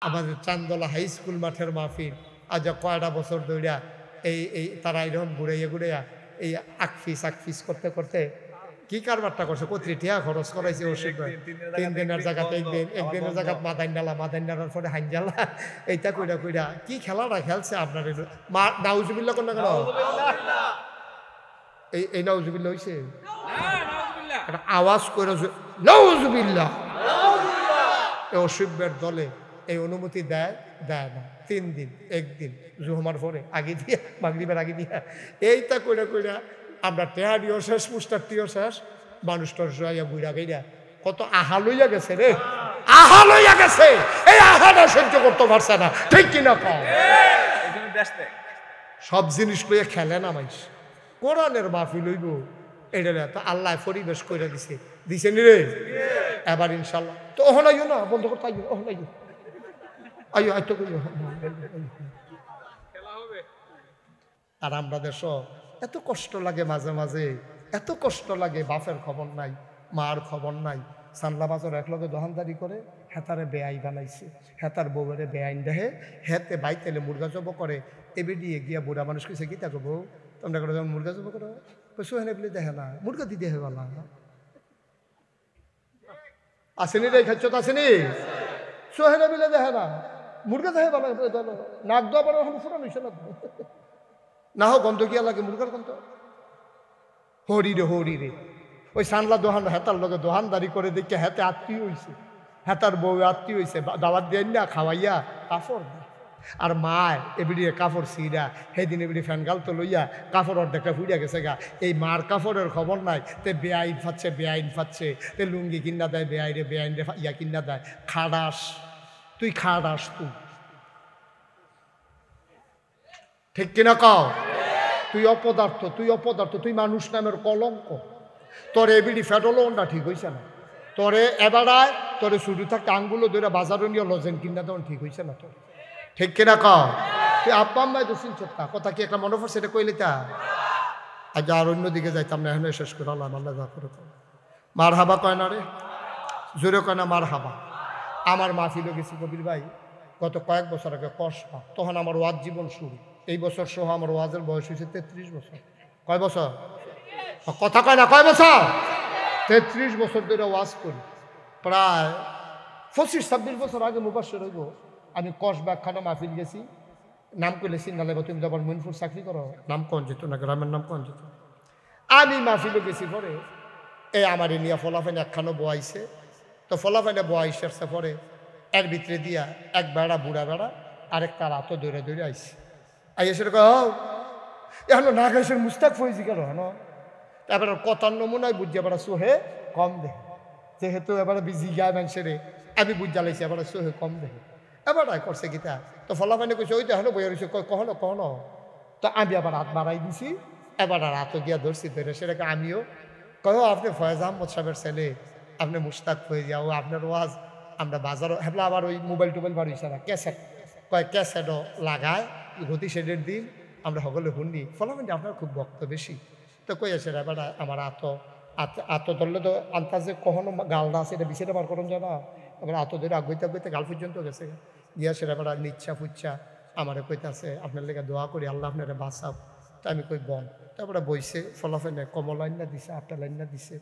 আমাদের Chandla high school মাঠের মাহফিল আজ কয়টা বছর ধরিয়া এই তারা এরকম ঘুরাইয়া এই আকফিস করতে করতে কি কারবারটা করছে কত্রি টিয়া খরচ করাইছে ওষুধ 3 দিনের জায়গাতে একদিনের জায়গাত মাদাইন ডালার পরে হাইনজালা এইটা কইরা কি খেলাটা খেলছে আপনার নাউজুবিল্লাহ কোন না কেন এই নাউজুবিল্লাহ হইছে একটা আওয়াজ করে নাউজুবিল্লাহ এই অসভ্যের দলে এই অনুমতি দেয় না 3 দিন একদিন জুহমার পরে আগে দিয়া মাগরিবের আগে দিয়া এইটা কইরা আমরা টেহাডিও শেষ মুস্তারটিও শেষ মানুষটার জয়া বুড়া গাইরা কত আহা লইয়া গেছে রে আহা লইয়া গেছে এই আহাটা সহ্য করতে পারছে না ঠিক কিনা কও সব জিনিস লইয়া খেলে না মাইস কোরআনের মাহফিল হইব এটা তো আল্লাহ পরিবেশ করে দিছে নি রে এবার ইনশাল্লাহ তো ওহনাইও না বন্ধ করতে আইও ওহনাইও আইও আইতো কইও আর আমরা দেশ এত কষ্ট লাগে মাঝে মাঝে এত কষ্ট লাগে বাপের খবর নাই মার খবর নাই সানলা বাজার একলগে দোকানদারি করে হেতারে বেআই বানাইছে হেতার বউরে বেআইন দেহে হেতে বাইতেলে মুরগা জব করে এবে দিয়ে গিয়া বুড়া মানুষ কইছে কি তা বউ তোমরা করে যখন মুরগা জব করো সোহেনে বলে দেখে না মুরগা দিতে হে বলা আসেনি রে খাচ্ছ তো আসেনি সোহেনে বলে দেখে না মুরগা দেখে বলা নাক দোয়া পরে এখন ফুটানো হইছে না হোক গন্ধ কিয়া লাগে মুরগার গন্ধ হরি রে ওই সানলা দোহান হেতার লগে দোহানদারি করে দেখে হেতে আত্মীয় হইছে হেতার বউ আত্মীয় হইছে দাওয়াত দিয়ে না খাওয়াইয়া কাপড় আর মায় এবিডিয়ে কাপড় সিরা সেদিন এবিডি ফ্যান গাল তো লইয়া কাপড় অর্ধেকটা ফুড়িয়া গেছে গা এই মার কাপড়ের খবর নাই তে বেআইন ফাচ্ছে তে লুঙ্গি কিনা দেয় বেআইরে ইয়া কিনা দেয় তুই খাড়াস তুই ঠিক কিনা কও তুই অপদার্থ তুই মানুষ নামের কলঙ্ক তোর এবিডি ফেটলনটা ঠিক হইছে না তোরে এবারায় তোরে শুরু থাকতে আঙ্গুলো ধরে বাজারও নিয়ে লজেন কিনা দেওয়ান ঠিক হইছে না তোর ঠিক কিনা কও তুই আব্বা আম্মাই তো চিনছতা কথা কি একটা মনে পড়ছে এটা কইলে তা আজ আর অন্যদিকে যাইতাম না এখন শেষ করে আল্লাহ যা করে মার হাবা কয় না রে জোরে কয় না মার হাবা আমার মাহফিলে গেছি কবির ভাই গত কয়েক বছর আগে কসবা তখন আমার ওয়াজ জীবন শুরু এই বছর সহ আমার ওয়াজের বয়স হয়েছে 33 বছর কয় বছর কথা কয় না কয় বছর 33 বছর ধরে ওয়াজ করি প্রায় 25-26 বছর আগে মুবাশশির হইব আমি কসবা একখানা মাহফিল গেছি নাম কইলে সিঙ্গালে তুমি যাবার মইনপুর চাকরি করো নাম কন যেত না গ্রামের নাম কন যেত আমি মাহফিলে গেছি পরে এই আমার নিয়ে ফলাফাইনে একখানো বয়াইছে তো ফলাফাইনে বয়াইছে পরে এর ভিতরে দিয়া এক বেড়া বুড়া বেড়া আরেকটা রাতও দৌড়ে আইছে আইসে এখন না খাইছে মুস্তাক হয়েছি কেন হেন তারপরে কথার নমুনায় বুঝছে এবার সোহে কম দেখে যেহেতু এবার বিজি গায় মানুষের আমি বুঝা লাইছি এবার সোহে কম দেখে এবার করছে গীতা তো ফলাফাইনে কইছে ওই তো এখন বইয়া রয়েছে কখনো তো আমি আবার হাত বাড়াই দিছি এবার আর হাতও গিয়া ধরছি ধরে সেটাকে আমিও কহ আপনি ফয়েজ আহমদ সাহেবের ছেলে আপনি মুস্তাক হয়ে যাও আপনার ওয়াজ আমরা বাজারও হেবলা আবার ওই মোবাইল টোবাইল বাড়িয়েছে না ক্যাসেটও লাগায় গতি শেডের দিন আমরা সকলে শুনি ফলাফল আপনার খুব ভক্ত বেশি তো কই আছে এবার আমার আত ধরলে তো আন্তাজে কখনো গালটা আছে এটা বিছেটা বার করুন যায় না এবার আত ধরে আগইতে গাল পর্যন্ত গেছে গিয়া সেটা এবার নিচ্ছা ফুচ্ছা আমার কইতাছে আপনার লেগে দোয়া করি আল্লাহ আপনারা বাঁচাও তো আমি কই বন তারপরে বইছে ফলাফলে কমল লাইন না দিছে আপেল লাইন না দিছে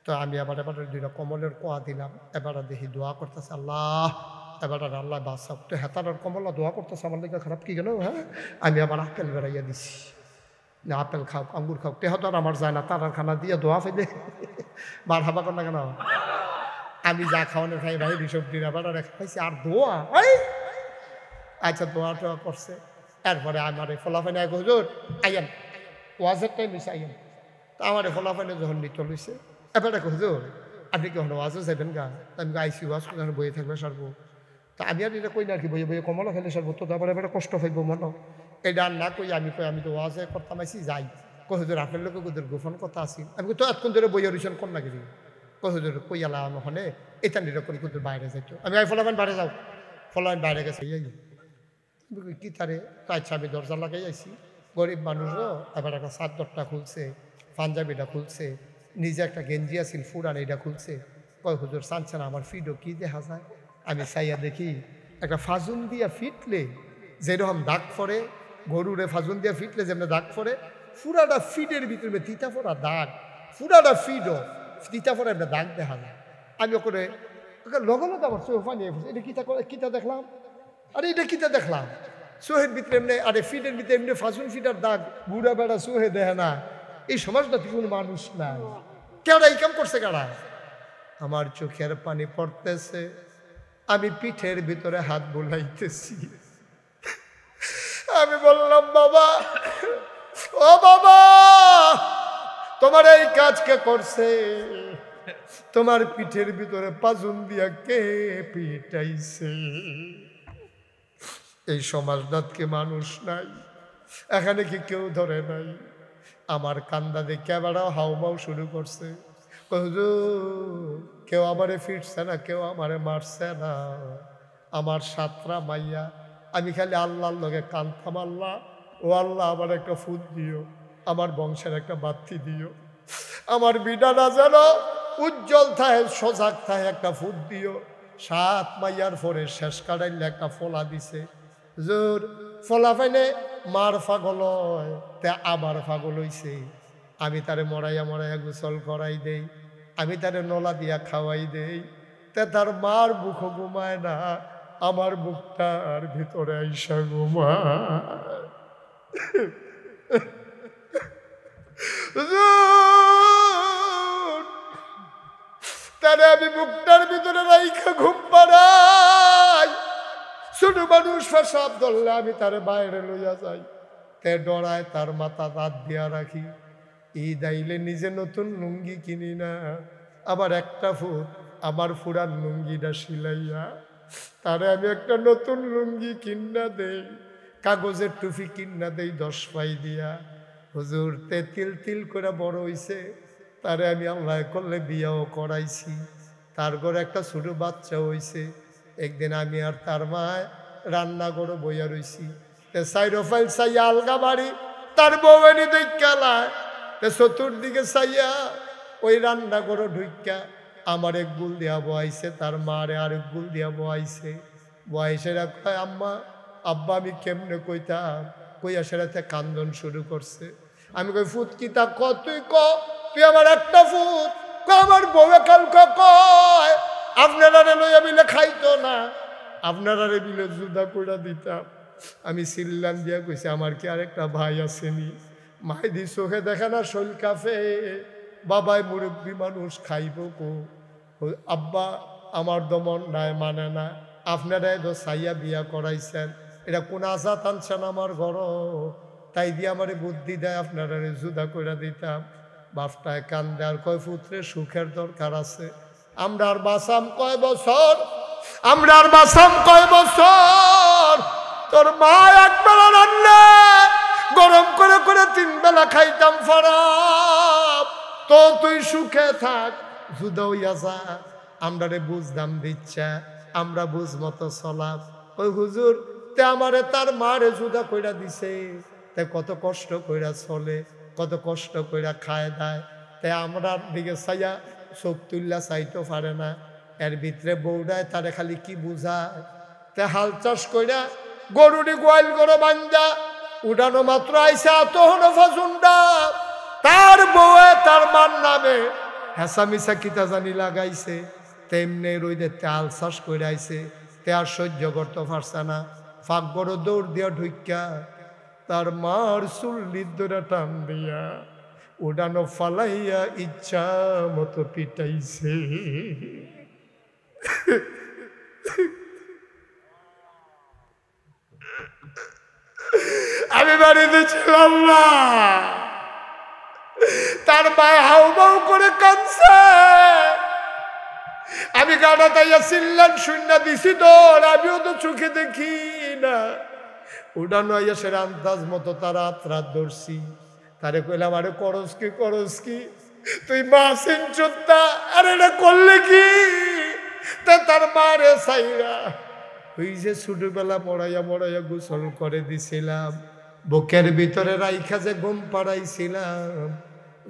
তো আমি এবার 2টা কমলের কোয়া দিলাম এবার দেখি দোয়া করতেছে আল্লাহ এবার আল্লাহ বাসাব তো হেতার আর কমলা দোয়া করতেছে আমার লেগে খারাপ কি গেল হ্যাঁ আমি আবার আপেল বেড়াইয়া দিছি না আপেল খাও আঙ্গুর খাও তেহত আর আমার যায় না তার খানা দিয়ে দোয়া ফেলে বার হাবা কর না কেন আমি যা খাওয়ানোর খাই ভাই ঋষভ দিন আবার খাইছি আর দোয়া আচ্ছা দোয়া টোয়া করছে এরপরে আমার এই ফলাফাইনে এক হুজুর আইয়ান ওয়াজের টাইম হয়েছে আইয়ান তো আমার এই ফলাফাইনে যখন নিত লইছে এবার এক হুজুর আপনি কি ওয়াজও যাবেন গা আমি আইসি ওয়াজ করে বইয়ে থাকবে সারবো তা আমি আর এটা কই না আর কি বইয়ে কমলা খেলে সারবো তো তারপরে এবার কষ্ট হইব মনে এটা আর না কই আমি তো ওয়াজে করতাম আইসি যাই হুজুর আপনার লোক ওদের গোপন কথা আছি আমি তো এতক্ষণ ধরে বইয়ে রিশন কর না গেছি হুজুর কই আলা হনে এটা নির করি কুদুর বাইরে যাইতো আমি ফলাফাইন বাইরে যাও ফলাফাইন বাইরে গেছে কি তারে তো আচ্ছা আমি দরজা লাগাই আইসি গরিব মানুষও এবার একটা চাদরটা খুলছে পাঞ্জাবিটা খুলছে নিজে একটা গেঞ্জি আছিল ফুরান এটা খুলছে কয় হুজুর চানছেন আমার ফিডও কি দেখা যায় আমি চাইয়া দেখি একটা ফাজুন দিয়া ফিটলে যেরকম দাগ পড়ে, গরুরে ফাজুন দিয়া ফিটলে যেমন দাগ পড়ে, পুরাটা ফিটের ভিতরে তিতা পড়া দাগ, পুরাটা ফিটও তিতা পড়া একটা দাগ দেখা যায়। আমি ওখানে লগে আমার চোখ পানিয়ে এটা কিতা দেখলাম, আরে এটা কিতা দেখলাম চোহের ভিতরে এমনি, আরে ফিটের ভিতরে এমনি ফাজুন ফিটার দাগ, বুড়া বেড়া চোহে দেয় না। এই সমাজটা কোনো মানুষ নাই, কেডা এই কাম করছে কারা? আমার চোখের পানি পড়তেছে, আমি পিঠের ভিতরে হাত বুলাইতেছি। আমি বললাম বাবা, ও বাবা, তোমার এই কাজ কে করছে? তোমার পিঠের ভিতরে পাজুন দিয়া কে পিটাইছে? এই সমাজটাকে মানুষ নাই, এখানে কি কেউ ধরে নাই? আমার কান্দা দেখে এবারও হাউমাউ শুরু করছে, কেউ আমারে ফিরছে না, কেউ আমারে মারছে না। আমার সাতরা মাইয়া, আমি খালি আল্লাহর লগে কান্তাম, আল্লাহ ও আল্লাহ আমার একটা ফুট দিও, আমার বংশের একটা বাতি দিও, আমার বিডানা যেন উজ্জ্বল থাকে, সজাগ থাকে, একটা ফুট দিও। সাত মাইয়ার পরে শেষ কাটাইলে একটা ফলা দিছে, জোর ফলা পাইলে মার পাগল হয়, তে আবার পাগল হইছে। আমি তারে মরাইয়া মরাইয়া গোসল করাই দেই, আমি তারে নলা দিয়া খাওয়াই দেই, তে তার মার বুক ঘুমায় না, আমার বুকটার ভিতরে আইসা ঘুমায়। তারে আমি বুকটার ভিতরে রাইখা ঘুম পাড়াই। ছোট মানুষ পেশাব ধরলে আমি তারে বাইরে লইয়া যাই, তে ডরায় তার মাথা দাঁত দিয়া রাখি। ঈদ আইলে নিজে নতুন লুঙ্গি কিনি না, আবার একটা ফুট আমার ফুরান লুঙ্গিটা সিলাইয়া তারে আমি একটা নতুন লুঙ্গি কিনা দেই, কাগজের টুপি কিনা দেই 10 পাই দিয়া। হুজুর তে তিল তিল করে বড় হইছে, তারে আমি আল্লাহ করলে বিয়াও করাইছি, তার ঘরে একটা ছোট বাচ্চা হইছে। একদিন আমি আর তার মায় রান্না করে বইয়া রইছি, তে সাইরোফাইল চাইয়া আলগা বাড়ি, তার বউনি দেখালায়, তে চতুর্দিকে চাইয়া ওই রান্না করে ঢুকা আমার এক গুল দিয়া বয়াইছে, তার মারে আরেক গুল দিয়া বয়াইছে। বয়সেরা কয় আম্মা আব্বা আমি কেমনে কইতাম, কইয়া সেরাতে কান্দন শুরু করছে। আমি কই ফুট কি তা ক, তুই ক, তুই আমার একটা ফুট ক। আমার বউয়ে কালকে কয় আপনারা লইয়া মিলে খাইতো না, আপনারা মিলে জুদা করে দিতাম। আমি সিল্লান দিয়া কইছি আমার কি আরেকটা ভাই আসেনি? মাইদি চোখে দেখে না, শৈল কাফে, বাবাই মুরব্বী মানুষ খাইব কো। আব্বা আমার দমন নাই, মানে না, আপনারা তো সাইয়া বিয়া করাইছেন, এটা কোন আজাত আনছেন আমার ঘর, তাই দিয়ে আমার বুদ্ধি দেয় আপনারা জুদা করে দিতাম। বাপটায় কান্দে আর কয় পুত্রের সুখের দরকার আছে, আমরা আর বাসাম কয় বছর, আমরা আর বাসাম কয় বছর, তোর মা একবেলা রান্না গরম করে করে 3 বেলা খাইতাম ফরাব, তো তুই সুখে থাক, জুদা হইয়া যা, আমরা রে বুঝদাম দিচ্ছা, আমরা বুঝ মতো চলাম। ওই হুজুর তে আমারে তার মারে জুদা কইরা দিছে, তে কত কষ্ট কইরা চলে, কত কষ্ট কইরা খায় দায়, তে আমরা দিকে চাইয়া চোখ তুললা চাইতে পারে না। এর ভিতরে বউডায় তারে খালি কি বুঝায়, তে হাল চাষ কইরা গরুটি গোয়াল গরু বান্ধা উঠানো মাত্র আইসা তখন ফাজুন্ডা তার বউয়ে তার মার নামে হেসা মিশা কিতা জানি লাগাইছে, তেমনি রইদে তেল চাষ করে আইছে, তে আর সহ্য করতে পারছে না, ফাঁক বড় দৌড় দিয়া ঢুকা তার মার চুল্লির ধরে টান দিয়া উড়ানো ফালাইয়া ইচ্ছা মতো পিটাইছে। আমি বাড়িতে ছিলাম না, তার মায় হাউমাউ করে কাঁদছে, আমি গাড়া তাইয়া চিল্লান শূন্য দিছি তোর, আমিও তো চোখে দেখি না। উড়ানো আইয়া সে আন্দাজ মতো তার রাত ধরছি, তারে কইলাম আরে করস কি তুই মাসিন চোদ্দা, আরে এটা করলে কি? তা তার মারে সাইরা ওই যে ছোটবেলা মরাইয়া মরাইয়া গোসল করে দিছিলাম, বুকের ভিতরে রাইখা যে ঘুম পাড়াইছিলাম,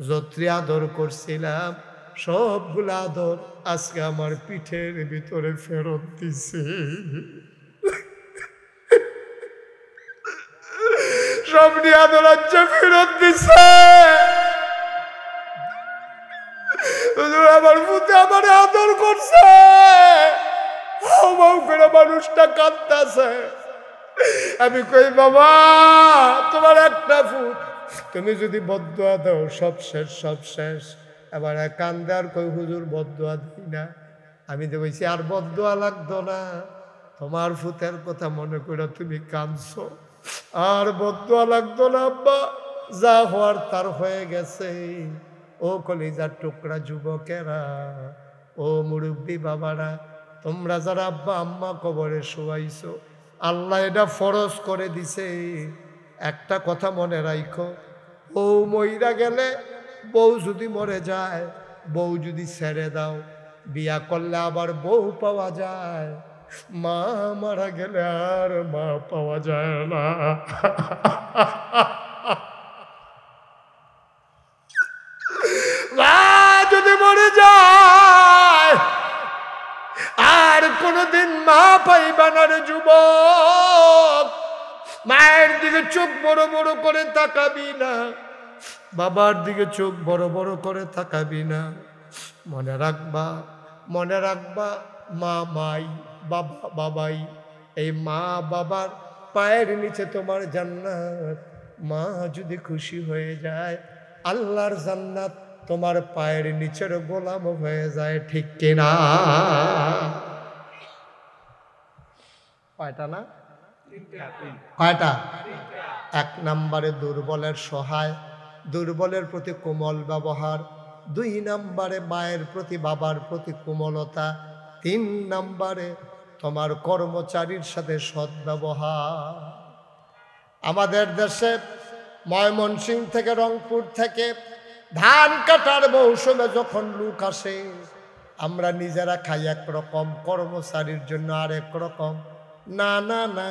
যত্রি আদর করছিলাম, সবগুলা আদর আজকে আমার পিঠের ভিতরে ফেরত দিছে। আপনি আদরাজ্য ফেরত দিছে। হুজুর আমার পুতে আমার আদর করছে, হাউ মাউ করে মানুষটা কাঁদতেছে। আমি কই বাবা তোমার একটা ফুট, তুমি যদি বদদুয়া দাও সব শেষ সব শেষ। এবার কান্দে আর কই হুজুর বদদুয়া দিই না। আমি তো বলছি আর বদদুয়া লাগতো না, তোমার ফুতের কথা মনে করে তুমি কাঁদছো, আর বদদুয়া লাগতো না আব্বা, যা হওয়ার তার হয়ে গেছে। ও কলিজার টুকরা যুবকেরা, ও মুরব্বী বাবারা, তোমরা যারা আব্বা আম্মা কবরে শোয়াইছো, আল্লাহ এটা ফরজ করে দিছে। একটা কথা মনে রাখো, বউ মইরা গেলে, বউ যদি মরে যায়, বউ যদি ছেড়ে দাও, বিয়া করলে আবার বউ পাওয়া যায়, মা মারা গেলে আর মা পাওয়া যায় না। মা যদি মরে যায় আর কোনদিন মা পাইবা না রে যুবক। মায়ের দিকে চোখ বড় বড় করে তাকাবি না, বাবার দিকে চোখ বড় বড় করে তাকাবি না। মনে রাখবা, মনে রাখবা, মা মাই, বাবা বাবাই। এই মা বাবার পায়ের নিচে তোমার জান্নাত। মা যদি খুশি হয়ে যায়, আল্লাহর জান্নাত তোমার পায়ের নিচের গোলাম হয়ে যায়, ঠিক কিনা? কয়টা না? কয়টা? এক নম্বরে দুর্বলের সহায়, দুর্বলের প্রতি কোমল ব্যবহার। 2 নম্বরে মায়ের প্রতি বাবার প্রতি কোমলতা। 3 নম্বরে তোমার কর্মচারীর সাথে সদ্ব্যবহার। আমাদের দেশে ময়মনসিংহ থেকে রংপুর থেকে ধান কাটার মৌসুমে যখন লোক আসে, আমরা নিজেরা খাই একরকম, কর্মচারীর জন্য আরেক রকম। না না না,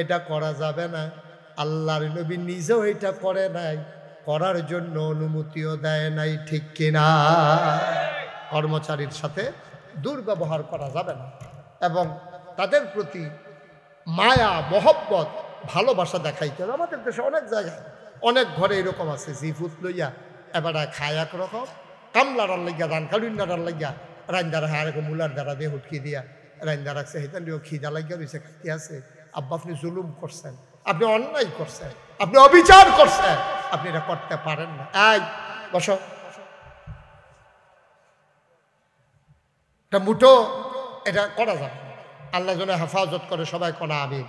এটা করা যাবে না। আল্লাহর নবী নিজেও এটা করে নাই, করার জন্য অনুমতিও দেয় নাই, ঠিক কিনা? কর্মচারীর সাথে দুর্ব্যবহার করা যাবে না এবং তাদের প্রতি মায়া মহব্বত ভালোবাসা দেখাইতে হবে। আমাদের দেশে অনেক জায়গায় অনেক ঘরে এরকম আছে, জিফুত লইয়া এবার খায় একরকম, কামলার লাগিয়া রান কালুন্ডার লাগিয়া রান্দার হ্যাঁ এরকম মূলার দ্বারা দিয়ে হুটকি দিয়া রান্দা রাখছে, হেতালিও খিদা লাগিয়া রয়েছে, খাইতে আছে। আব্বা আপনি জুলুম করছেন, আপনি অন্যায় করছেন, আপনি অবিচার করছেন, আপনি এটা করতে পারেন না। এই বসো, এটা মুঠো এটা করা যাবে না। আল্লাহ যেন হেফাজত করে, সবাই কোনা আমিন।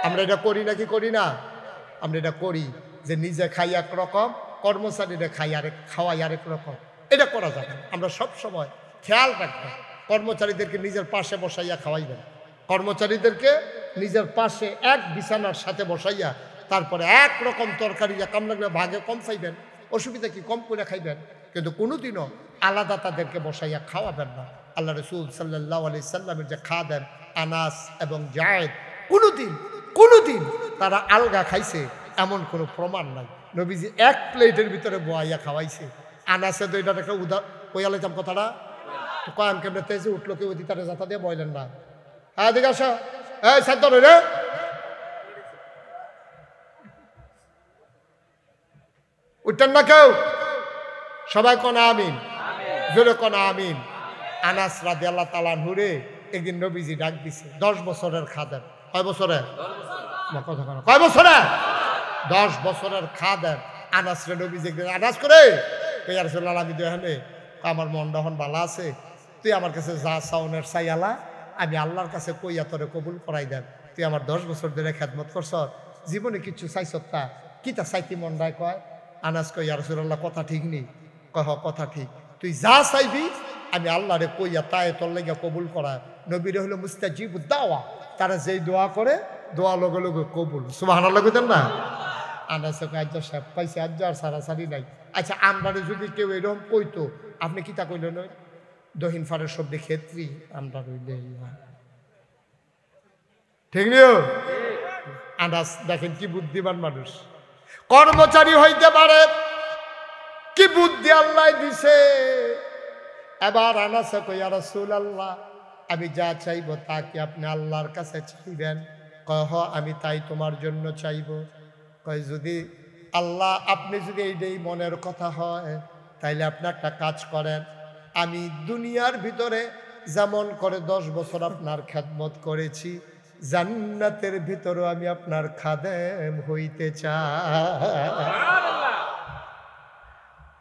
আমরা এটা করি নাকি করি না? আমরা এটা করি যে নিজে খাই একরকম, কর্মচারীরা খাওয়াই আরেক রকম। এটা করা যাবে না। আমরা সব সময় খেয়াল রাখবেন, কর্মচারীদেরকে নিজের পাশে বসাইয়া খাওয়াইবেন, কর্মচারীদেরকে নিজের পাশে এক বিছানার সাথে বসাইয়া তারপরে একরকম তরকারি কাম লাগলে ভাগে কম খাইবেন, অসুবিধা কি, কম করে খাইবেন, কিন্তু কোনোদিনও আলাদা তাদেরকে বসাইয়া খাওয়াবেন না। আল্লাহ রসুল সাল্লাল্লাহু আলাইহি সাল্লামের যে খাদেম আনাস এবং জায়েদ, কোনোদিন তারা আলগা খাইছে এমন কোনো প্রমাণ নাই। নবীজি এক প্লেটের ভিতরে বয়াইয়া খাওয়াইছে। আনাসে তো এটা একটা কইয়া লাইতাম কথাটা, তো কয়াম কেমনে তেজে উঠলো, কেউ তারা যাতা দিয়ে বইলেন না। হ্যাঁ দিকে আসো, এই সাধ্য রে, উঠতেন না কেউ, সবাই কোনা আমিন, জোরে কোনা আমিন। আনাস রাদিয়াল্লাহু তাআলা আনহু রে একদিন নবীজি ডাক দিছে, 10 বছরের খাদেম। কয় বছরের? কয় বছরের? 10 বছরের খাদেম আনাস রে নবীজি একদিন আনাস করে, ইয়া রাসূলুল্লাহ আমি দেখানে আমার মনটা হন ভালো আছে, তুই আমার কাছে যা চাওনের চাইয়ালা, আমি আল্লাহর কাছে কইয়া তোরে কবুল করাই দেন। তুই আমার 10 বছর ধরে খেদমত করছ, জীবনে কিছু চাইছ তা কি তা চাইতি মনটায়? কয় আনাস কয় ইয়া রাসূলুল্লাহ কথা ঠিক নেই। কয় হ কথা ঠিক, তুই যা চাইবি আমি আল্লাহরে কইয়া তাই তোর লেগে কবুল করা। নবীরে হলো মুস্তাজিবুদ দাওয়া, তারা যেই দোয়া করে দোয়া লগে লগে কবুল। সুবহানাল্লাহ কইতেন না? আনাস কয় আজ্জা সাহেব পাইছে, আজ্জা আর সারাসারি নাই। আচ্ছা আমরারে যদি কেউ এরকম কইতো, আপনি কি তা কইলেন? দহিন ফারের শব্দে ক্ষেত্রী আমরা রইলে ঠিক নিও। আনাস দেখেন কি বুদ্ধিমান মানুষ, কর্মচারী হইতে পারে, কি বুদ্ধি আল্লাহ দিছে। এবার আনাসে কই ইয়া রাসূলুল্লাহ আমি যা চাইব তা কি আপনি আল্লাহর কাছে চাইবেন? কহ আমি তাই তোমার জন্য চাইব। কয় যদি আল্লাহ আপনি যদি এইটাই মনের কথা হয় তাইলে আপনি একটা কাজ করেন, আমি দুনিয়ার ভিতরে যেমন করে 10 বছর আপনার খেদমত করেছি, জান্নাতের ভিতরেও আমি আপনার খাদেম হইতে চাই।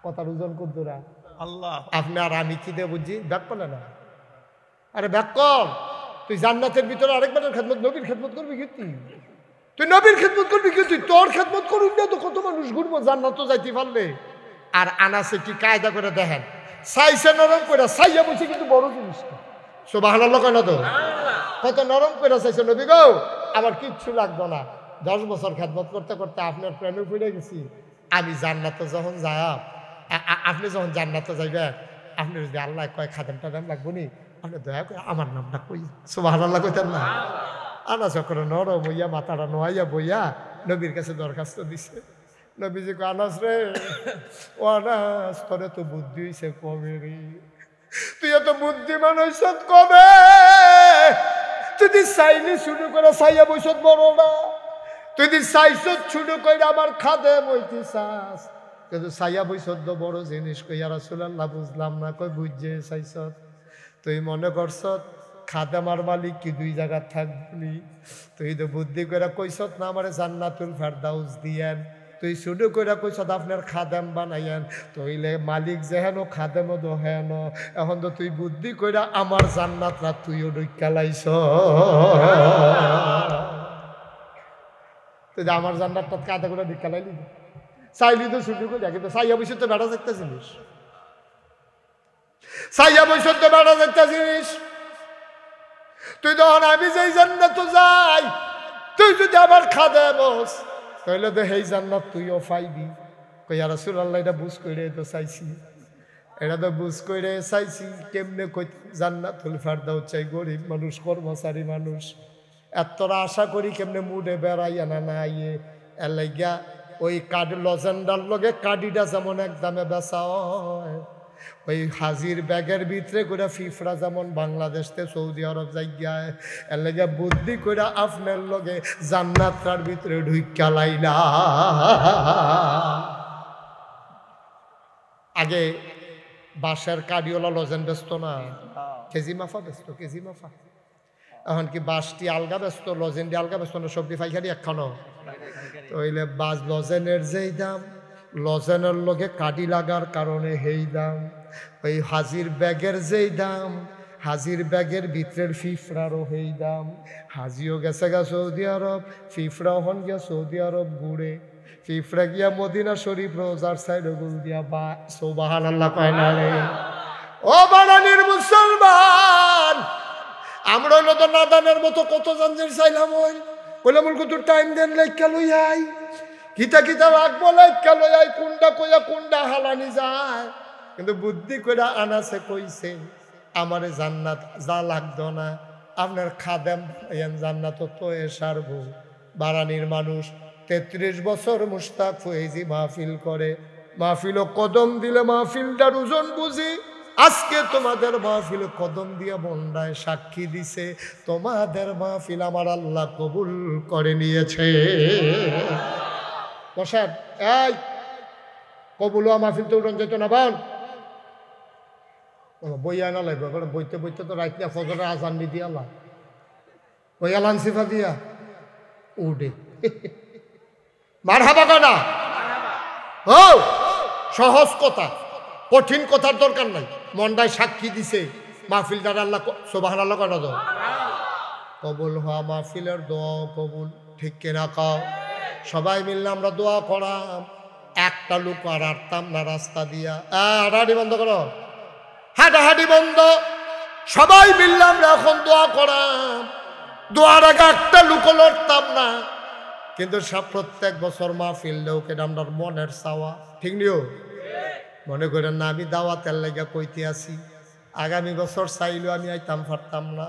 কথার ওজন কদ্দুরা আল্লাহ আপনি আর আমি কি দিয়ে বুঝি? ব্যাক করলে না, আরে ব্যাক কর। তুই জান্নাতের ভিতরে আরেকবারের খেদমত, নবীর খেদমত করবি কি? তুই নবীর খেদমত করবি কি? তুই তোর খেদমত করুন না তো কত মানুষ ঘুরবো জান্নাত যাইতে পারলে। আর আনাসে কি কায়দা করে দেখেন, সাইসে নরম করে সাইয়া বসে, কিন্তু বড় জিনিস সুবহানাল্লাহ কয় না তো, কত নরম করে চাইছে নবী গো, আমার কিচ্ছু লাগতো না। 10 বছর খেদমত করতে করতে আপনার প্রেমে পড়ে গেছি। আমি জান্নাতে যখন যাই, আপনি যখন জান্নাতে যাইবেন, আপনি যদি আল্লাহ কয় খাদেম টাদেম লাগবো নি, আপনি দয়া করে আমার নামটা কই সুবহানাল্লাহ কইতেন না। আনা চক্র নরম হইয়া মাথাটা নোয়াইয়া বইয়া নবীর কাছে দরখাস্ত দিছে। নবীজি কয় আনাস রে, ও আনাস তোরে তো বুদ্ধি হইছে কবে রে, তুই এত বুদ্ধিমান হইছ কবে? তুই চাইলি শুরু করে চাইয়া বইস বড় না, তুই চাইছ শুরু করে আমার খাদেম হইতে চাস, কিন্তু চাইয়া বইস বড় জিনিস। কইয়া রাসূলুল্লাহ বুঝলাম না। কই বুঝছে চাইছ, তুই মনে করছ খাদেমার মালিক কি 2 জায়গা থাকবি? তুই তো বুদ্ধি করে কইস না আমার জান্নাতুল ফেরদাউস দিয়েন, তুই শুরু করে কইস আপনার খাদেম বানাইয়েন, তইলে মালিক যেহেন খাদেম হেন, এখন তো তুই বুদ্ধি করে আমার জান্নাতরা তুইও ঢুকালাইছ। তুই আমার জান্নাতটা কাদা করে ঢুকালাইলি, চাইলি তো শুরু করে, কিন্তু চাইয়া বসে তো বেড়া দেখতে জিনিস, চাইয়া বসে তো বেড়া দেখতে জিনিস। তুই তখন আমি যেই জান্নাত যাই, তুই যদি আমার খাদেম হস তাহলে তো সেই জান্নাত তুইও পাইবি। কইয়া রাসূলুল্লাহ এটা বুঝ করে তো চাইছি, এটা তো বুঝ করে চাইছি। কেমনে কই জান্নাতুল ফেরদাউস চাই? গরিব মানুষ, কর্মচারী মানুষ, এতটা আশা করি কেমনে মুডে বেড়াইয়া না না আইয়ে। এর লাগিয়া ওই কার্ড লজেন্ডার লগে কাডিটা যেমন এক দামে বেচা হয়, ওই হাজির ব্যাগের ভিতরে করে ফিফরা যেমন বাংলাদেশ থেকে সৌদি আরব যাইয়ায়, এর লাগে বুদ্ধি করে আপনার লগে জান্নাতটার ভিতরে ঢুইকা লাইলা। আগে বাঁশের কাডিওলা লজেন ব্যস্ত না, কেজি মাফা ব্যস্ত, কেজি মাফা। এখন কি বাঁশটি আলগা ব্যস্ত, লজেনটি আলগা ব্যস্ত না, সবজি ফাইখারি একখানো। তাইলে বাস লজেনের যেই দাম, লজেনের লগে কাডি লাগার কারণে হেই দাম। ওই হাজির ব্যাগের যেই দাম, হাজির ব্যাগের ভিতরের ফিফরারও হেই দাম। হাজিও গেছে গা সৌদি আরব, ফিফরাও হন গিয়া সৌদি আরব ঘুরে, ফিফরা গিয়া মদিনা শরীফ রোজার সাইড গুল দিয়া বা সুবহানাল্লাহ কয় না রে। ও বাড়ানির মুসলমান, আমরা হইলো তো নাদানের মতো কত জানজের চাইলাম, ওই কইলাম কত টাইম দেন লেখা লই আই, কিতা কিতা রাখবো লেখা লই আই, কোনটা কইয়া কোনটা হালানি যায়। কিন্তু বুদ্ধি কইরা আনাসে কইছে আমারে জান্নাত যা লাগতো না, আপনার খাদেম জান্নাত তো এ সারবো। বারানির মানুষ 33 বছর মুশতাক ফয়েজি মাহফিল করে, মাহফিল কদম দিলে মাহফিলটার ওজন বুঝি। আজকে তোমাদের মাহফিল কদম দিয়ে বন্ডায় সাক্ষী দিছে, তোমাদের মাহফিল আমার আল্লাহ কবুল করে নিয়েছে। বসার এই কবুল মাহফিল তো উঠন যেত না, বল বইয়া না লাগবে, বইতে বইতে তো রাত না ফজরের আজান দি দিয়া লা বইয়া লানসিফা দিয়া উঠে মারহাবা কানা। ও সহজ কথা, কঠিন কথার দরকার নাই। মন্ডায় সাক্ষী দিছে মাহফিলদার আল্লাহ সুবহানাল্লাহ করা দাও। কবুল হওয়া মাহফিলের দোয়া কবুল, ঠিক কিনা কাও? সবাই মিললে আমরা দোয়া করাম, একটা লোক আর আটতাম না রাস্তা দিয়া। হাঁটাহাঁটি বন্ধ করো, হাঁটাহাঁটি বন্ধ। সবাই মিললে আমরা এখন দোয়া করাম, দোয়ার আগে একটা লোক লড়তাম না। কিন্তু সব প্রত্যেক বছর মাহফিল লোক এটা আমরা মনের চাওয়া, ঠিক নিও? মনে করেন না আমি দাওয়াতের লেগে কইতে আছি, আগামী বছর চাইলেও আমি আইতাম পারতাম না।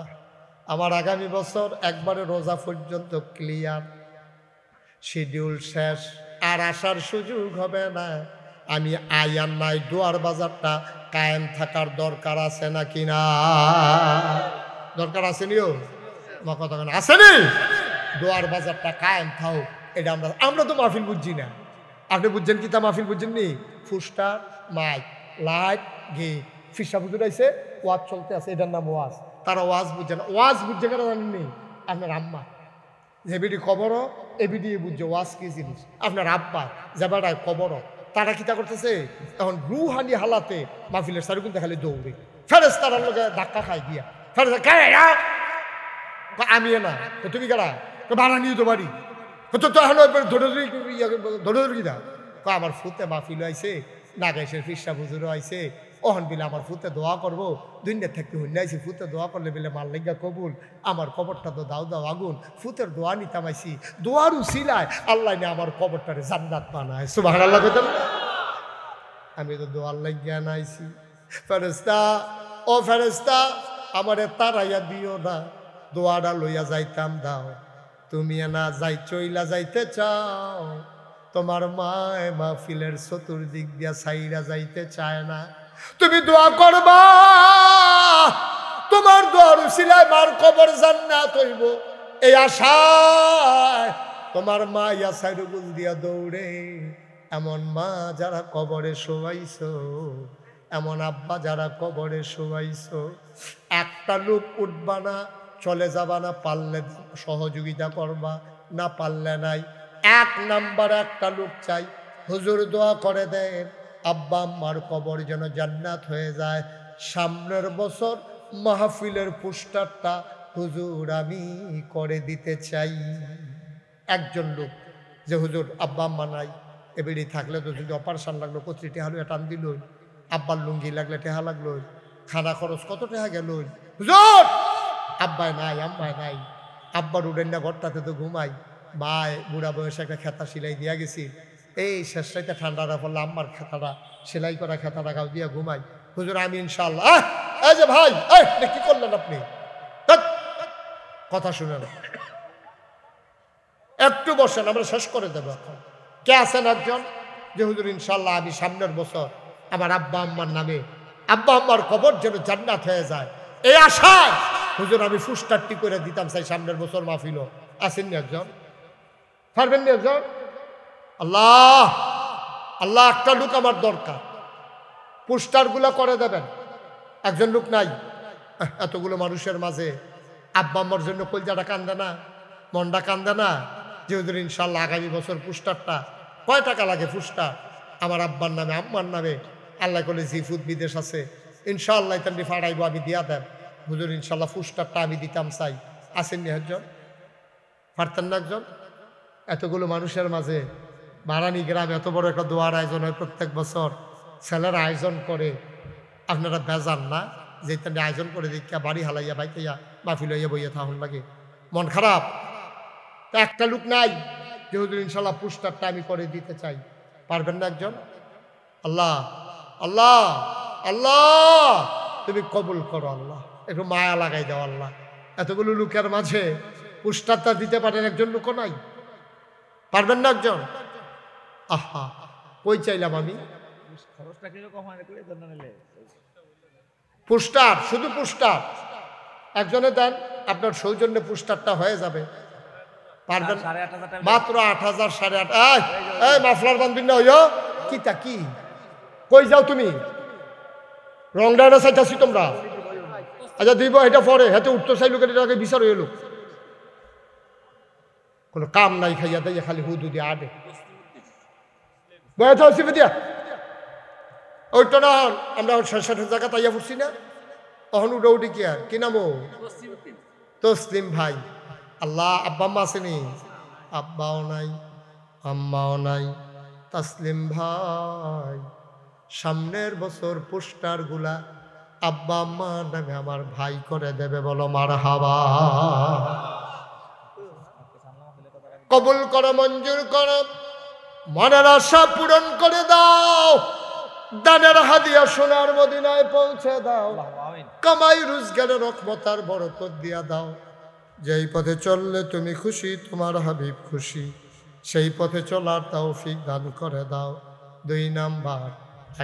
আমার আগামী বছর একবারে রোজা পর্যন্ত ক্লিয়ার, শিডিউল শেষ, আর আসার সুযোগ হবে না। আমি আয়ার নাই, দোয়ার বাজারটা কায়েম থাকার দরকার আছে নাকি না? দরকার আছে নিও? আমার কথা আসেনি? দোয়ার বাজারটা কায়েম থাও, এটা আমরা তো মাহফিল বুঝছি না। আপনি বুঝছেন কি তা মাহফিল বুঝছেন নি? ফুস্টার, মাইক, লাইট, গেট, ফিসা হুজুর আইছে, ওয়াজ চলতে আছে, এটার নাম ওয়াজ। তারা ওয়াজ বুঝছে না। ওয়াজ বুঝছে কেন জানেননি? আপনার আম্মা যে বিডি কবরও এবিডি বুঝছে ওয়াজ কি জিনিস। আপনার আব্বা যে বেড়ায় কবরও, তারা কিতা করতেছে এখন রুহানি হালাতে মাহফিলের সারিকুন খালি দৌড়ে ফেরেশতার লগে ধাক্কা খাই গিয়া ফেরেশতা আমি না তো তুমি কেডা ভাড়া নিয়ে তো বাড়ি তো এখন ধরে ধরে কিনা আমার ফুতে মাহফিল আইছে, নাগেশের ফিসা হুজুরও আইছে, অহন বিলে আমার ফুতে দোয়া করবো, দুনিয়া থাকতে হইলে আইছি, ফুতে দোয়া করলে বিলে মাল লেগা কবুল, আমার কবরটা তো দাও দাও আগুন, ফুতের দোয়া নিতাম আইছি, দোয়ার উসিলায় আল্লাহ নে আমার কবরটারে জান্নাত বানায়। সুবহানাল্লাহ কইতেন। আমি তো দোয়ার লাগিয়া নাইছি। ফেরেশতা ও ফেরেশতা আমারে তারাইয়া দিও না, দোয়াটা লইয়া যাইতাম দাও। তুমি না যাই চইলা যাইতে চাও, তোমার মায় মাহফিলের চতুর্দিক দিয়া সাইরা যাইতে চায় না, তুমি দোয়া করবা তোমার দোয়ার উসিলায় মার কবর জান্নাত হইব, এই আশায় তোমার মা ইয়াসাইরুল দিয়া দৌড়ে। এমন মা যারা কবরে শোয়াইছো, এমন আব্বা যারা কবরে শোয়াইছো, একটা লোক উঠবা না, চলে যাবা না, পারলে সহযোগিতা করবা, না পারলে নাই। 1 নাম্বার একটা লোক চাই, হুজুর দোয়া করে দেন আব্বা আম্মার কবর যেন জান্নাত হয়ে যায়। সামনের বছর মাহফিলের পোস্টারটা হুজুর আমি করে দিতে চাই। একজন লোক যে হুজুর আব্বা আম্মা নাই, এবারে থাকলে তো যদি অপারেশন লাগলো কচি টেহা লইয়া টান দিল, আব্বার লুঙ্গি লাগলে টেহা লাগলো, খানা খরচ কত টেহা গেল, হুজুর আব্বাই নাই আম্মাই নাই, আব্বার উড়েন না ঘরটাতে তো ঘুমাই, মায় বুড়া বয়সে একটা খেতা সেলাই দিয়া গেছি, এই শেষ রাইতে ঠান্ডাটা পড়লে আম্মার খেতাটা সেলাই করা খেতাটা গাও দিয়া ঘুমাই, হুজুর আমি ইনশাল্লাহ। এই যে ভাই কি করলেন আপনি? কথা শুনে না, একটু বসেন, আমরা শেষ করে দেবো। এখন কে আছেন একজন যে হুজুর ইনশাল্লাহ আমি সামনের বছর আমার আব্বা আম্মার নামে, আব্বা আম্মার কবর যেন জান্নাত হয়ে যায়, এই আশায় হুজুর আমি ফুস্টারটি করে দিতাম চাই সামনের বছর মাহফিল। আসেননি একজন? পারবেন না একজন? আল্লাহ আল্লাহ একটা লোক আমার দরকার, পোস্টারগুলো করে দেবেন। একজন লোক নাই? এতগুলো মানুষের মাঝে আব্বা আম্মার জন্য কলজাটা কান্দে না, মনটা কান্দে না যে হুজুর ইনশাল্লাহ আগামী বছর পোস্টারটা কয় টাকা লাগে? পোস্টার আমার আব্বার নামে আম্মার নামে, আল্লাহ করলে জিফুদ বিদেশ আছে ইনশাল্লাহ তান্ডি ফাড়াইবো, আমি দিয়া দেন হুজুর ইনশাল্লাহ পোস্টারটা আমি দিতাম চাই। আসেননি একজন? পারতেন না একজন? এতগুলো মানুষের মাঝে বারানি গ্রামে এত বড় একটা দোয়ার আয়োজন হয় প্রত্যেক বছর, ছেলেরা আয়োজন করে, আপনারা বেজান না যে তান্ডি আয়োজন করে দেখা বাড়ি হালাইয়া বাইকাইয়া মাহফিল হইয়া বইয়া থাকুন লাগে, মন খারাপ? তা একটা লোক নাই যে হুজুর ইনশাল্লাহ পোস্টারটা আমি করে দিতে চাই? পারবেন না একজন? আল্লাহ আল্লাহ আল্লাহ তুমি কবুল করো আল্লাহ, একটু মায়া লাগাই দাও আল্লাহ। এতগুলো লোকের মাঝে পোস্টারটা দিতে পারেন একজন লোকও নাই? পারবেন না একজন? আহা কই চাইলাম আমি পোস্টার, শুধু পোস্টার একজনে দেন, আপনার সৌজন্যে পোস্টারটা হয়ে যাবে। পারবেন? মাত্র 8,000 8,500। এই মাফলার বান্ধবী না হইও কিতা কি কই যাও তুমি? রং ডায়না চাইতাছি তোমরা? আচ্ছা দিব এটা পরে, হাতে উঠতে চাই লোকের এটাকে বিচার হইল, কোনো কাম নাই, খাইয়া দেয় খালি হুদু দিয়ে আডে বয়ে থাকছি দিয়া ওইটা না। আমরা 60 জায়গা তাইয়া পড়ছি না, তখন উঠে উঠি কি আর কি নামো? তসলিম ভাই। আল্লাহ আব্বা আম্মা আসেনি? আব্বাও নাই আম্মাও নাই। তসলিম ভাই সামনের বছর পোস্টার গুলা আব্বা আম্মা নামে আমার ভাই করে দেবে, বলো মারহাবা। কবুল করো, মঞ্জুর করো, মনের আশা পূরণ করে দাও, দানের হাদিয়া সোনার মদিনায় পৌঁছে দাও, কামাই রোজগারের রহমতার বরকত দিয়া দাও। যেই পথে চললে তুমি খুশি, তোমার হাবিব খুশি, সেই পথে চলার তৌফিক দান করে দাও। 2 নাম্বার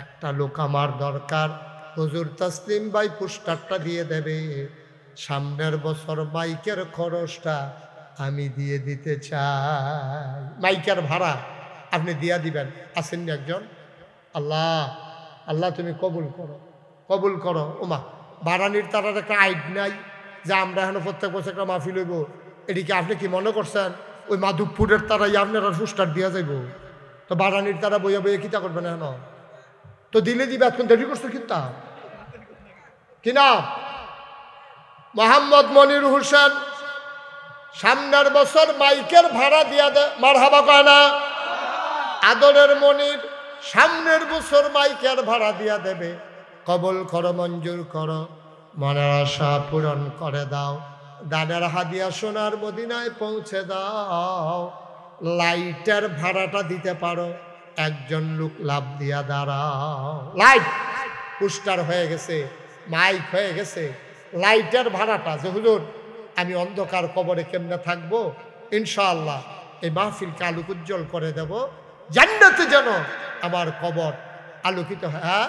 একটা লোক আমার দরকার, হুজুর তসলিম ভাই পোস্টারটা দিয়ে দেবে, সামনের বছর মাইকের খরচটা আমি দিয়ে দিতে চাই। মাইকের ভাড়া আপনি দিয়া দিবেন, আসেননি একজন? আল্লাহ আল্লাহ তুমি কবুল করো, কবুল করো। ওমা বারানির তারার একটা আইড নাই যে আমরা এখন প্রত্যেক বছর একটা মাহফিল হইব, এদিকে আপনি কি মনে করছেন ওই মাধবপুরের তারাই আপনারা পুস্টার দিয়া যাইব? তো বারানির তারা বইয়া বইয়া কিতা করবেন এখন? তো দিলে দিবে, এখন দেরি করছো কিতা কি নাম? মোহাম্মদ মনির হোসেন সামনের বছর মাইকের ভাড়া দিয়া দে, মারহাবা কয় না? আদরের মনির সামনের বছর মাইকের ভাড়া দিয়া দেবে। কবুল করো, মঞ্জুর করো, মনের আশা পূরণ করে দাও। দানের হাদিয়া সোনার মদিনায় পৌঁছে দাও। লাইটের ভাড়াটা দিতে পারো, একজন লোক লাভ দিয়া দাঁড়াও। লাইট পোস্টার হয়ে গেছে, মাইক হয়ে গেছে, লাইটের ভাড়াটা যে হুজুর আমি অন্ধকার কবরে কেমনে থাকবো, ইনশাআল্লাহ এই মাহফিলকে আলোক উজ্জ্বল করে দেব, জান্নাতে যেন আমার কবর আলোকিত হয়। হ্যাঁ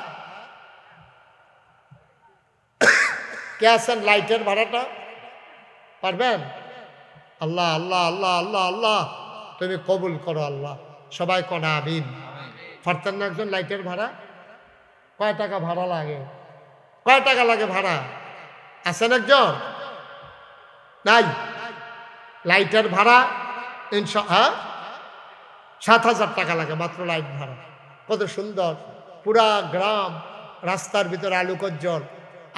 কে আছেন লাইটের ভাড়াটা পারবেন? আল্লাহ আল্লাহ আল্লাহ আল্লাহ আল্লাহ তুমি কবুল করো আল্লাহ। সবাই কনা আমিন। পারতেন না একজন লাইটের ভাড়া? কয় টাকা ভাড়া লাগে? কয় টাকা লাগে ভাড়া? আছেন একজন? নাই? লাইটের ভাড়া হ্যাঁ 7,000 টাকা লাগে মাত্র লাইট ভাড়া। কত সুন্দর পুরা গ্রাম, রাস্তার ভিতরে আলোকোজ্জ্বল।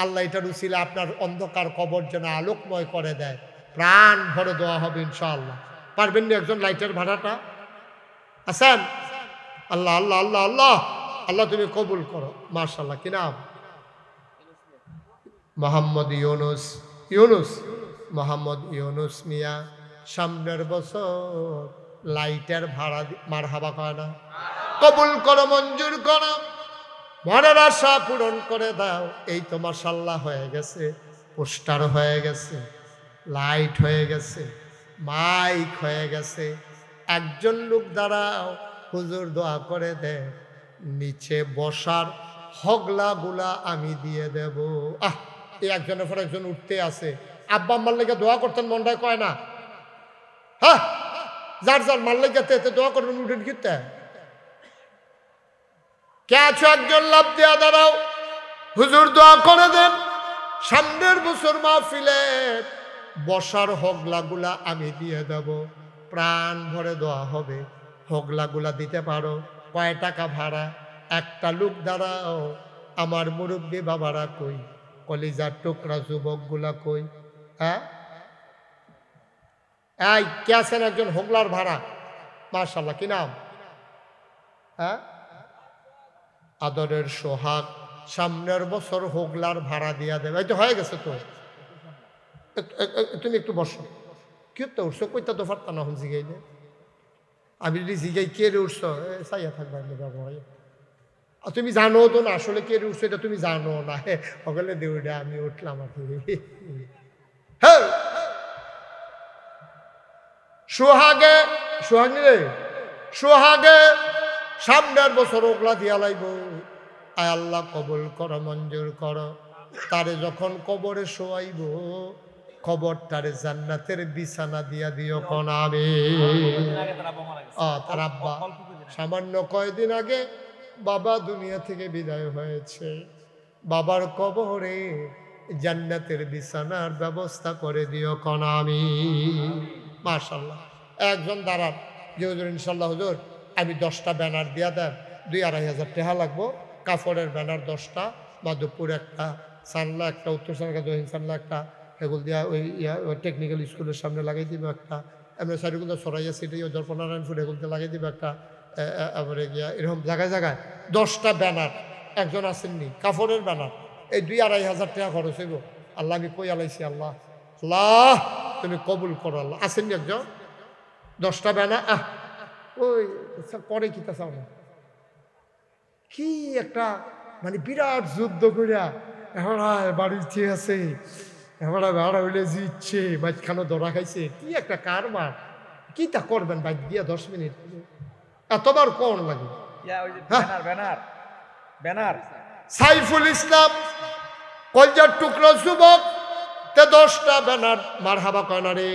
আল্লাহ এটার উসিলা আপনার অন্ধকার কবর যেন আলোকময় করে দেয়। প্রাণ ভরে দেওয়া হবে ইনশাআল্লাহ। পারবেন না একজন লাইটের ভাড়াটা? আছেন? আল্লাহ আল্লাহ আল্লাহ আল্লাহ আল্লাহ তুমি কবুল করো। মাশাআল্লাহ। কি নাম? মোহাম্মদ ইউনুস। ইউনুস মোহাম্মদ ইউনুস মিয়া সামনের বছর লাইটের ভাড়া মারহাবা কয় না? কবুল করো, মঞ্জুর করো, মনের আশা পূরণ করে দাও। এই তো মাশাআল্লাহ হয়ে গেছে, পোস্টার হয়ে গেছে, লাইট হয়ে গেছে, মাইক হয়ে গেছে। একজন লোক দাঁড়াও, হুজুর দোয়া করে দে, নিচে বসার হগলাগুলা আমি দিয়ে দেব। এই একজনের পর একজন উঠতে আছে। আব্বা আম্মার লেগে দোয়া করতেন, মনটায় কয় না? হ্যাঁ যার যার মার লেগে দোয়া করবেন, উঠেন কিনতে কে আছো? একজন লাভ দেয়া দাঁড়াও, হুজুর দোয়া করে দেন, সামনের বছর মাহফিলে বসার হগলাগুলা আমি দিয়ে দেব। প্রাণ ভরে দোয়া হবে। হগলাগুলা দিতে পারো? কয় টাকা ভাড়া? একটা লোক দাঁড়াও, আমার মুরব্বী বাবারা কই, কলিজার টুকরা যুবকগুলা কই? হ্যাঁ এই কে আছেন একজন হোগলার ভাড়া? মাশাআল্লাহ। কি নাম? হ্যাঁ আদরের সোহাগ সামনের বছর হোগলার ভাড়া দিয়া দেবে। এই তো হয়ে গেছে তো। তুমি একটু বসো। কি তো উঠছো? কইতা তো পারতা না হন জিগাইলে। আমি যদি জিগাই কে রে উঠছো, চাইয়া থাকবা। তুমি জানো তো না আসলে কে রে উঠছো, এটা তুমি জানো না। সকলে দেউডা আমি উঠলাম। হ্যাঁ সোহাগে, সোহাগ রে, সোহাগে সামনের বছর ওগলা দিয়া লাইব। আয় আল্লাহ কবুল করো, মঞ্জুর করো। তারে যখন কবরে শোয়াইব, খবরটারে জান্নাতের বিছানা দিয়া দিও কোন আমি। তার আব্বা সামান্য কয়দিন আগে বাবা দুনিয়া থেকে বিদায় হয়েছে। বাবার কবরে জান্নাতের বিছানার ব্যবস্থা করে দিও কোন আমি। মাশাআল্লাহ। একজন দাঁড়ান যে হুজুর ইনশাল্লাহ হুজুর আমি 10টা ব্যানার দিয়া দেন, 2-2,500 টাকা লাগবো। কাপড়ের ব্যানার 10টা, মাধবপুর একটা, সানলা একটা, উত্তর সানলা দক্ষিণ সানলা একটা, এগুলো দিয়া ওই টেকনিক্যাল স্কুলের সামনে লাগাই দিব একটা, এমনি সাইডগুলো সরাইয়া সিটে ওই জল্পনারায়ণপুর এগুলোতে লাগাই দিব একটা, এবারে গিয়া এরকম জায়গায় জায়গায় 10টা ব্যানার। একজন আসেননি কাপড়ের ব্যানার, এই 2-2,500 টাকা খরচ হইব। আল্লাহ আমি কই আলাইছি, আল্লাহ আল্লাহ তুমি কবুল করো আল্লাহ। আসেননি একজন 10টা ব্যানার? ওই করে কি তা চাও না কি একটা মানে বিরাট যুদ্ধ করিয়া এখন বাড়ির চেয়ে আছে, এখন ভাড়া হইলে জিতছে, মাঝখানে ধরা খাইছে, কি একটা কারবার। কি তা করবেন বাইক দিয়া 10 মিনিট এতবার কোন লাগে? সাইফুল ইসলাম কলজার টুকরো যুবক, তে 10টা ব্যানার মারহাবা কয় না রে?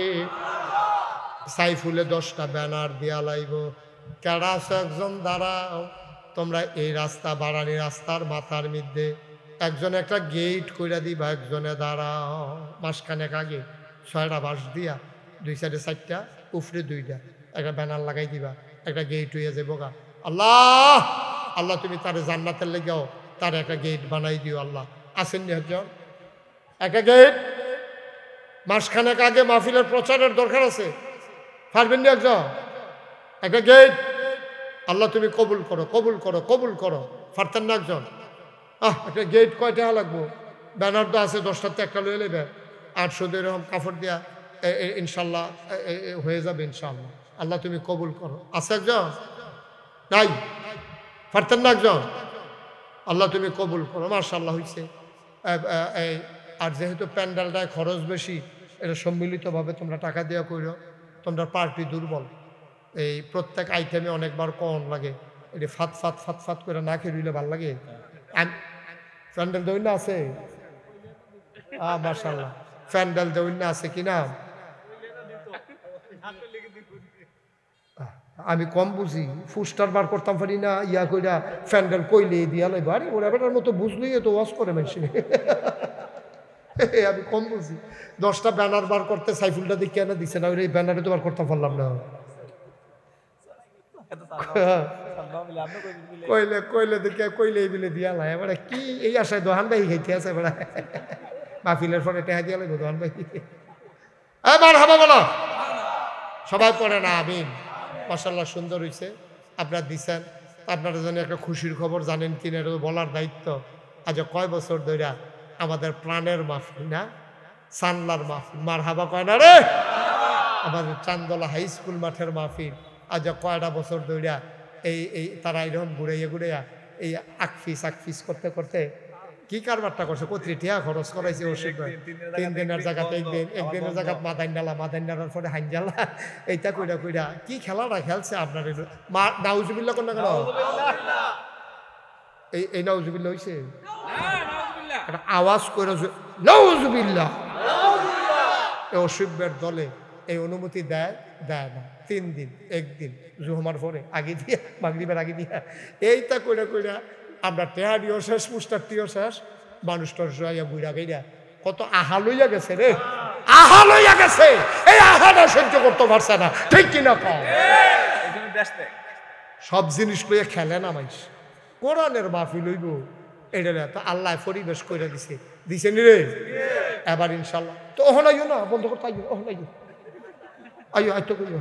সাইফুলে 10টা ব্যানার দিয়া লাইব, কেডা আছো একজন দাঁড়াও, তোমরা এই রাস্তা বাড়ানি রাস্তার মাথার মধ্যে একজন একটা গেট কইরা দিবা, একজনে দাঁড়াও। মাসখানেক আগে 6টা বাঁশ দিয়া 2 সাইডে 4টা উপরে 2টা একটা ব্যানার লাগাই দিবা, একটা গেট হইয়া যাবো গা। আল্লাহ আল্লাহ তুমি তার জান্নাতের লেগেও তার একটা গেট বানাই দিও আল্লাহ। আসেন নি একজন একটা গেট? মাসখানেক আগে মাহফিলের প্রচারের দরকার আছে, পারবেন না একজন একটা গেট? আল্লাহ তুমি কবুল করো, কবুল করো, কবুল করো। পারতেন না একজন? একটা গেট কয় টাকা লাগবো? ব্যানার তো আছে 10টাতে একটা লয়ে নেবে, 800 এরকম কাপড় দিয়া ইনশাল্লাহ হয়ে যাবে ইনশাল্লাহ। আল্লাহ তুমি কবুল করো। আছে একজন? নাই? পারতেন না একজন? আল্লাহ তুমি কবুল করো। মাশাআল্লাহ হয়েছে। আর যেহেতু প্যান্ডেলটায় খরচ বেশি, এটা সম্মিলিতভাবে তোমরা টাকা দেওয়া করো। তোমরা পার্টি দুর্বল, এই প্রত্যেক আইটেমে অনেকবার কন লাগে, এটি ফাত ফাত ফাত ফাত করে না খেয়ে রইলে ভাল লাগে। প্যান্ডেল দৌড় না আছে? মাশাআল্লাহ প্যান্ডেল দৌড় না আছে কিনা? আমি কম বুঝি, ফুস্টার বার করতাম পারি না, ইয়া কইরা প্যান্ডেল কইলে দিয়া লাইব। আরে ওরা বেটার মতো বুঝলেই তো ওয়াশ করে মানুষ। আমি কম বুঝি। 10টা ব্যানার বার করতে সাইফুলটা দিয়ে কেন দিচ্ছে না? ওই ব্যানারে তো বার করতে পারলাম না। কইলে কইলে দেখে কইলে এই বিলে দিয়া লাই এবারে কি এই আশায় দোহান ভাই খাইতে আছে এবার মাহফিলের পরে টেহা দিয়া লাগবে দোহান ভাই। মারহাবা বলো সবাই, পড়ে না আমিন। মাশাআল্লাহ সুন্দর হয়েছে, আপনারা দিচ্ছেন। আপনারা যেন একটা খুশির খবর জানেন কিনা এটা বলার দায়িত্ব। আজ কয় বছর ধরে আমাদের প্রাণের মাহফিল না, সানলার মাহফিল, মারহাবা কয় না রে, আমাদের চান্দলা হাই স্কুল মাঠের মাহফিল আজ কয়টা বছর ধরে এই তারা এরকম ঘুরাইয়া ঘুরাইয়া এই আকফিস করতে করতে কি কারবারটা করছে, কতটি টিয়া খরচ করাইছে ওষুধ। 3 দিনের জায়গাতে একদিনের জায়গা মাদাইন ডালার পরে হাইনজালা, এইটা কইরা কইরা কি খেলাটা খেলছে আপনার। নাউজুবিল্লাহ কোন কেন এই নাউজুবিল্লাহ হয়েছে একটা আওয়াজ করে নাউজুবিল্লাহ। এই অসভ্যের দলে এই অনুমতি দেয় না। 3 দিন, একদিন জুহমার পরে আগে দিয়া, মাগরিবের আগে দিয়া এইটা কইরা কইরা আমরা টেহারিও শেষ, পুস্টারটিও শেষ, মানুষটার জয়া বুড়া গেইরা কত আহা লইয়া গেছে রে, আহা লইয়া গেছে। এই আহাটা সহ্য করতে পারছে না, ঠিক কিনা কও? সব জিনিস লইয়া খেলে না মানুষ। কোরআনের মাহফিল হইব এটা তো আল্লাহ পরিবেশ করে দিছে নি রে। এবার ইনশাল্লাহ তো ওহন আইও না, বন্ধ করতে আইও, ওহন আইও, আইও আইতো কইও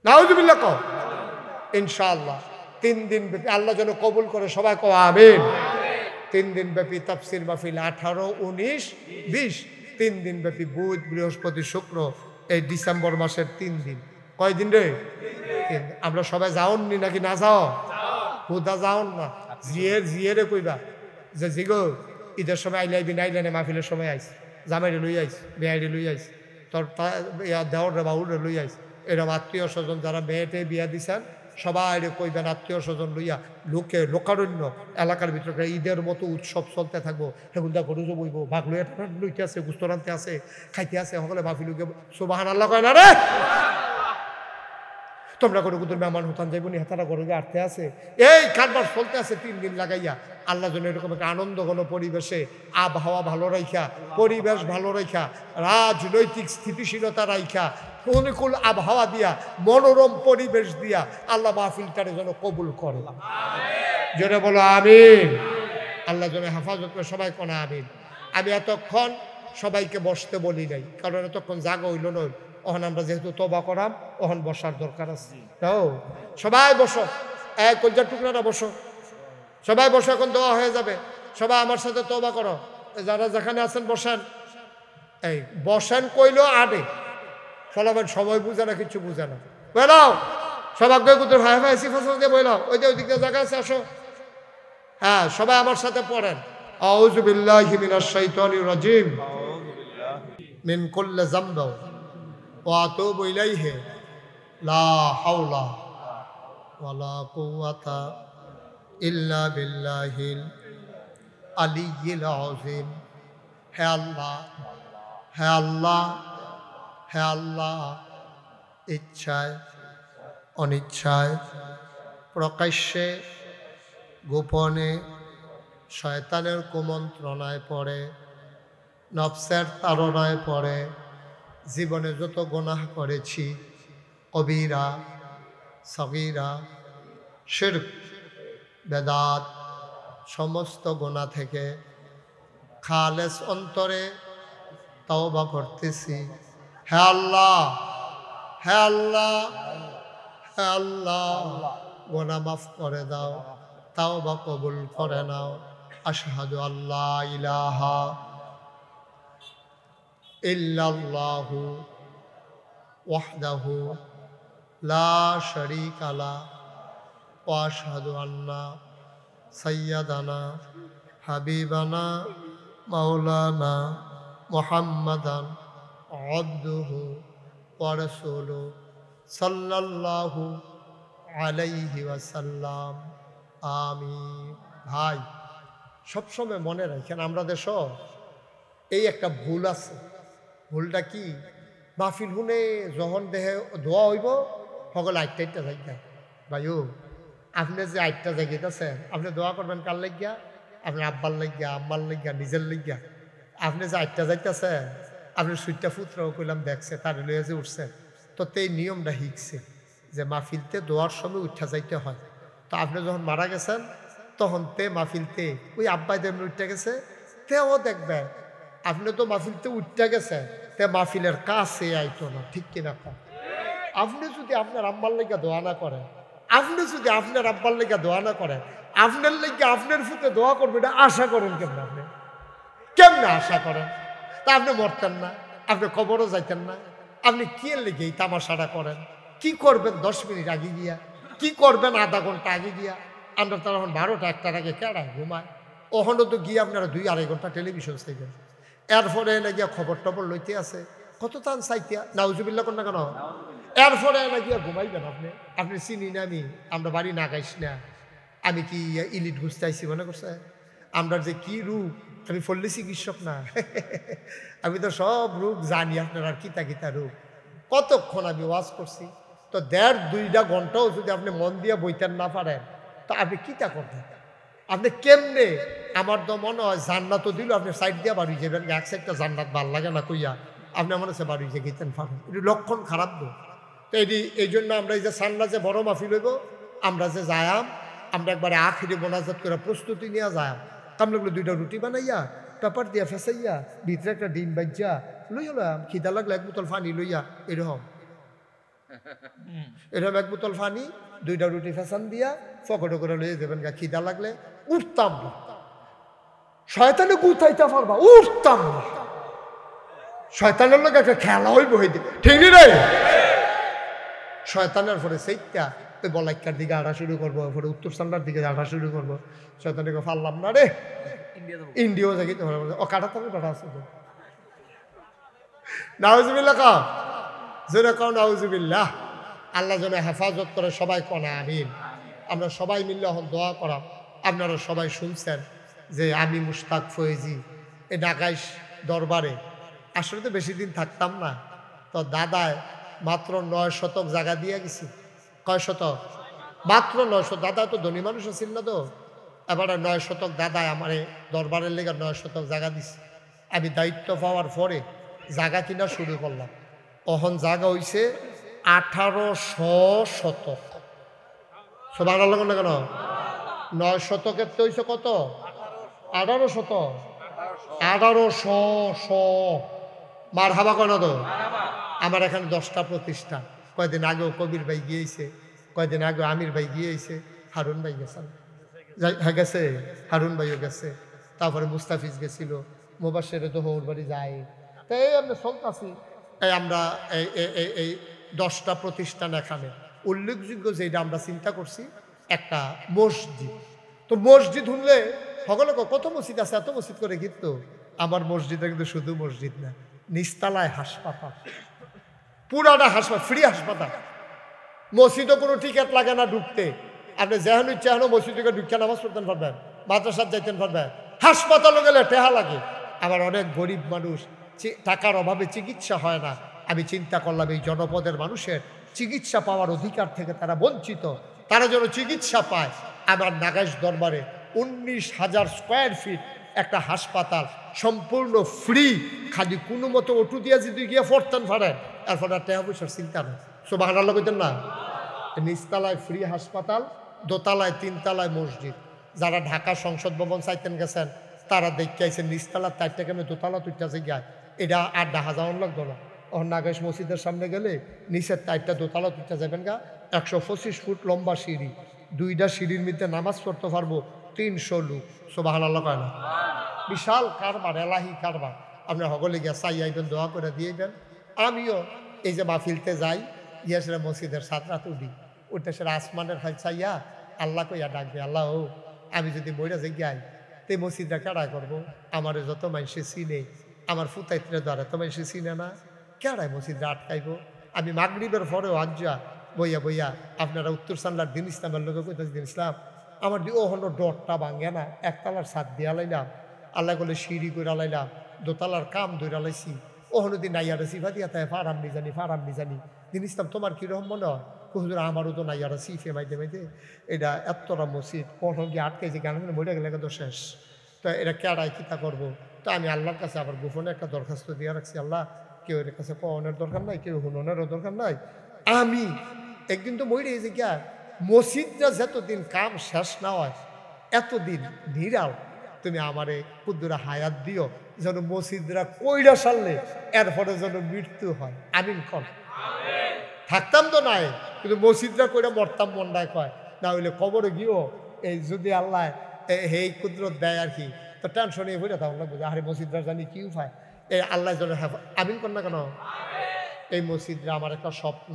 নাউজুবিল্লাহ কও ইনশাআল্লাহ। 3 দিন ব্যাপী আল্লাহ যেন কবুল করে, সবাই কও আমিন। 3 দিন ব্যাপী তাফসীর মাহফিল 18, 19, 20, 3 দিন ব্যাপী বুধ, বৃহস্পতি, শুক্র, এই ডিসেম্বর মাসের 3 দিন। কয় দিন রে? 3 দিন। আমরা সবাই যাওননি নাকি না যাও? হুদা যাওন না, জিয়েরে কইবা যে জিগো ঈদের সময় আইলাইবি, নাইলানে মাহফিলের সময় আইস, জামাইরে লই আইস, বেয়াইরে লই আইস, তোর দেওয়ারে বাউরে লই আইস। এরকম আত্মীয় স্বজন যারা মেয়েটে বিয়া দিছেন সবাই কইবেন, আত্মীয় স্বজন লইয়া লোকারণ্য এলাকার ভিতরে ঈদের মতো উৎসব চলতে থাকবো। হেগুন্দা গরু বইব, ভাগ লইতে আছে, গুস্ত রানতে আছে, খাইতে আছে, সকলে ভাবি লুকে সুবহানাল্লাহ কয় না রে। তোমরা করে কুতুর মেহমান হতান যাইব নি, হাতারা গরুকে আটতে আছে, এই কারবার চলতে আছে 3 দিন লাগাইয়া। আল্লাহ যেন এরকম একটা আনন্দ ঘন পরিবেশে আবহাওয়া ভালো রাইখা, পরিবেশ ভালো রাইখা, রাজনৈতিক স্থিতিশীলতা রাইখা, অনুকূল আবহাওয়া দিয়া, মনোরম পরিবেশ দিয়া আল্লাহ মাহফিলটারে যেন কবুল করে। যেটা বলো আমিন। আল্লাহ যেন হেফাজত করে, সবাই কোনা আমিন। আমি এতক্ষণ সবাইকে বসতে বলি নাই, কারণ এতক্ষণ জাগা হইল নয়। ওখানে আমরা যেহেতু তওবা করাম, ওখানে বসার দরকার আছে। সবাই বসো, এক কলজার টুকরাটা বসো, সবাই বসো, এখন দোয়া হয়ে যাবে। সবাই আমার সাথে তওবা করো, যারা যেখানে আছেন বসেন। এই বসেন কইলো আডে ফলাবেন, সময় বুঝে না, কিছু বুঝে না। বলাও সবাই কুতুর ভাই ভাই সিফাস দিয়ে বলাও, ওই যে ওইদিকে জায়গা আছে, আসো। হ্যাঁ, সবাই আমার সাথে পড়েন। আউযু বিল্লাহি মিনাশ শাইতানির রাজিম, মিন কুল্লি যামব ওয়া আতুবু ইলাইহি, লা হাওলা ওয়ালা কুওয়াতা ইল্লা বিল্লাহিল আলিয়্যিল আযীম। হে আল্লাহ, হে আল্লাহ, হে আল্লাহ, ইচ্ছায় অনিচ্ছায় প্রকাশ্যে গোপনে শয়তানের কুমন্ত্রণায় পড়ে, নফসের তাড়নায় পড়ে জীবনে যত গুনাহ করেছি, কবিরা সগীরা শিরক বেদাত সমস্ত গুনাহ থেকে খালেস অন্তরে তওবা করতেছি। হে আল্লাহ, হে আল্লাহ, হে আল্লাহ, গুনাহ মাফ করে দাও, তওবা কবুল করে নাও। আশহাদু আল্লা ইলাহা ইল্লাল্লাহু ওয়াহদাহু লা শারীকা লাহু ওয়া আশহাদু আন্না সাইয়্যিদানা হাবিবানা মাওলানা মুহাম্মাদান আবদুহু ওয়া রাসূলুহু সাল্লাল্লাহু আলাইহি ওয়াসাল্লাম। আমিন। ভাই, সবসময় মনে রাখেন, আমরা দেশ এই একটা ভুল আছে। ভুলটা কি? মাহফিল হুনে যখন দেহে দোয়া হইব সকল আটটা জায়গা। ভাইও, আপনি যে আটটা জায়গাতেছেন, আপনি দোয়া করবেন কার লাগিয়া? আপনার আব্বার লাগিয়া, আম্মার লাগিয়া, নিজের লাগিয়া। আপনি যে আটটা যাইতেছেন, আপনি সুইটটা ফুতরাও কইলাম দেখছে, তার লইয়া যে উঠছেন, তো এই নিয়মটা শিখছে যে মাহফিলতে দোয়ার সময় উঠা যাইতে হয়। তো আপনি যখন মারা গেছেন তখন মাহফিলতে ওই আব্বাই যেমন উঠতে গেছে, তেও দেখবেন আপনি তো মাহফিলতে উঠতে গেছে, মাহফিলের কাছে আইতো না। ঠিক কিনা? আপনি যদি আপনার আব্বার লেগে দোয়া না করেন, আপনি যদি আপনার আব্বার লেগে দোয়া না করেন, আপনার লেগে আপনার ফুতে দোয়া করবে, এটা আশা করেন কেমন? আপনি কেমনে আশা করেন? তা আপনি মরতেন না, আপনি কবরও যাইতেন না। আপনি কি লেগে এই তামাশাটা করেন? কি করবেন 10 মিনিট আগে গিয়া? কি করবেন আধা ঘন্টা আগে গিয়া? আমরা তো এখন 12টা 1টার আগে কেড়ায় ঘুমায়। ওখানে তো গিয়ে আপনারা 2-2.5 ঘন্টা টেলিভিশন চাইবেন। এরপরে এনে গিয়া খবর টবর লইতে আছে, কত টান চাইতিয়া, নাউজুবিল্লাহ কর না কেন? এরপরে এনে গিয়া ঘুমাইবেন। আপনি চিনি না আমরা বাড়ি না গাইস না। আমি কি ইলিট ঘুরতে আইসি মনে করছে? আমরা যে কি রূপ, আমি ফল্লি চিকিৎসক না। আমি তো সব রূপ জানি, আপনার আর কিতা কিতা রূপ। কতক্ষণ আমি ওয়াজ করছি, তো 1.5-2 ঘন্টাও যদি আপনি মন দিয়ে বইতেন না পারেন, তো আপনি কিতা করতেন? আপনি কেমনে? আমার তো মনে হয় জান্নাত দিল, আপনি সাইড দিয়ে বাড়ি যাবেন, এক সাইডটা জান্নাত ভাল লাগে না কইয়া আপনি মনে হচ্ছে বাড়ি যে গেতেন পারেন। এটি লক্ষণ খারাপ তো। এই জন্য আমরা এই যে সান্না যে বড় মাহফিল হইব, আমরা যে যায়াম, আমরা একবারে আখিরি মোনাজাত করে প্রস্তুতি নিয়ে যায়াম। কামলাগুলো 2টা রুটি বানাইয়া পেপার দিয়া ফেসাইয়া ভিতরে একটা ডিম বাজ্যা লই হলাম, খিদা লাগলে 1 বোতল পানি লইয়া, এরকম 1 বোতল পানি 2টা রুটি ফেসান দিয়া ফকটে করে লইয়া দেবেন। গা খিদা লাগলে উঠতাম না, শয়তানে গুতাইতে পারবা, উঠতাম না। শয়তানের লোক একটা খেলা হইব, হইতে ঠিক রে। শয়তানের পরে সেইটা ওই বলাইকার দিকে আড়া শুরু করবো, পরে উত্তর সান্ডার দিকে আড়া শুরু করবো। শয়তানকে পারলাম না রে, ইন্ডিয়াও যাই ও কাটা তবে কাটা আছে তো। নাউজুবিল্লাহ কাও, যেটা কাও নাউজুবিল্লাহ। আল্লাহ যেন হেফাজত করে, সবাই কনা আমিন। আমরা সবাই মিললে এখন দোয়া করা। আপনারা সবাই শুনছেন যে আমি মুশতাক ফয়েজি এই ঢাকাইশ দরবারে আসলে তো বেশি দিন থাকতাম না। তো দাদায় মাত্র 9 শতক জায়গা দিয়ে গেছি। কয় শতক? মাত্র 9 শতক। দাদা তো ধনী মানুষ আছেন না, তো এবারে 9 শতক দাদায় আমার দরবারের লেগে 9 শতক জায়গা দিছে। আমি দায়িত্ব পাওয়ার পরে জায়গা কিনা শুরু করলাম। অহন জায়গা হইছে 1800 শতক। সব আনার লাগে না কেন? 9 শতকের তো হইছে কত? 18 শতক। 1800 মার হাবা কেন তো? আমার এখানে 10টা প্রতিষ্ঠান। কয়দিন আগেও কবির ভাই গিয়েছে, কয়দিন আগেও আমির ভাই গিয়েছে, হারুন ভাই গেছেন, গেছে, হারুন ভাইও গেছে, তারপরে মুস্তাফিজ গেছিল, মুবাশশিরে তো ওর বাড়ি যায়। তাই আমরা চলতেছি। এই আমরা এই 10টা প্রতিষ্ঠান এখানে উল্লেখযোগ্য যেটা আমরা চিন্তা করছি, একটা মসজিদ। তো মসজিদ শুনলে সকলে কত মসজিদ আছে, এত মসজিদ করে, কিন্তু আমার মসজিদটা কিন্তু শুধু মসজিদ না, নিচতলায় হাসপাতাল, পুরাটা হাসপাতাল, ফ্রি হাসপাতাল। মসজিদও কোনো টিকিট লাগে না ঢুকতে। আপনি যেহেন ইচ্ছা হেন মসজিদে ঢুকে নামাজ পড়তেন পারবেন, মাদ্রাসার যাইতেন পারবেন। হাসপাতালে গেলে টেহা লাগে। আবার অনেক গরিব মানুষ টাকার অভাবে চিকিৎসা হয় না। আমি চিন্তা করলাম এই জনপদের মানুষের চিকিৎসা পাওয়ার অধিকার থেকে তারা বঞ্চিত, তারা যেন চিকিৎসা পায়। আমার নাগাইশ দরবারে 19,000 স্কোয়ার ফিট একটা হাসপাতাল, সম্পূর্ণ ফ্রি। খালি কোনো মতো অটু দিয়া যদি গিয়ে পড়তেন পারেন, এরপর আর টাকা পয়সার চিন্তা নেই। সুবহানাল্লাহ কইতেন না? নিচতলায় ফ্রি হাসপাতাল, দোতলায় 3তলায় মসজিদ। যারা ঢাকা সংসদ ভবন চাইতেন গেছেন তারা দেখতে আইসেন নিচতলার 4টা কেন দোতলা 2টা জায়গায়, এটা আর দেখা যাওয়ার লাগতো না। নাগাইশ মসজিদের সামনে গেলে নিচের 4টা দোতলা 2টা যাবেন গা, 125 ফুট লম্বা সিঁড়ি, 2টা সিঁড়ির মধ্যে নামাজ পড়তে পারবো 300 লোক। সুবহানাল্লাহ কয় না? বিশাল কারবার, এলাহি কারবার। আপনি সকলে গিয়া চাই আইবেন, দোয়া করে দিয়েবেন। আমিও এই যে মাহফিলতে যাই, ইয়াসের মসজিদের 7 রাত উঠি, উঠে সেটা আসমানের খাই চাইয়া আল্লাহ কইয়া ডাকবে, আল্লাহ ও আমি যদি মইরা যাই গাই তে মসজিদটা কেড়াই করবো? আমার যত মানুষে চিনে, আমার ফুতাইত্রে দ্বারা তো মানুষে চিনে না, কেড়াই মসজিদটা আটকাইব? আমি মাগরিবের পরেও আজ্জা বইয়া বইয়া আপনারা উত্তর সানলার দিন ইসলামের লোকে কইতেছে দিন ইসলাম, আমার দিয়ে ওহনো ডরটা ভাঙে না, একতলার ছাদ দিয়া লাইলাম, আল্লাহ বলে সিঁড়ি করে লাইলাম, দোতলার কাম ধরে লাইছি, ওহনো দিন নাইয়ারে সিফা দিয়া তাই ফারাম নি জানি দিন ইসলাম তোমার কিরকম মনে হয়? হুজুর আমারও তো নাইয়ারা সিফে মাইতে মাইতে এটা এতটা মসজিদ কখন গিয়ে আটকাইছে, গান মরে গেলে তো শেষ। তো এটা কেড়াই কিতা করবো? তো আমি আল্লাহর কাছে আবার গোপনে একটা দরখাস্ত দিয়ে রাখছি, আল্লাহ কেউ এর কাছে কনের দরকার নাই, কেউ হুননেরও দরকার নাই, আমি একদিন তো মরে গেছি গিয়া মসজিদটা যতদিন কাম শেষ না হয় এতদিন নিরাল তুমি আমারে কুদ্দুরা হায়াত দিও, যেন মসজিদরা কইরা সারলে এরপরে যেন মৃত্যু হয়। আমিন কর। থাকতাম তো নাই, কিন্তু মসজিদরা কইরা মরতাম মন্ডায় কয়, না হইলে কবরে গিয়েও এই যদি আল্লাহ এই কুদরত দেয় আর কি, তো টেনশন নিয়ে বলে তখন লাগবে আরে মসজিদরা জানি কি উপায়, এই আল্লাহ যেন আমিন কর না কেন? এই মসজিদরা আমার একটা স্বপ্ন।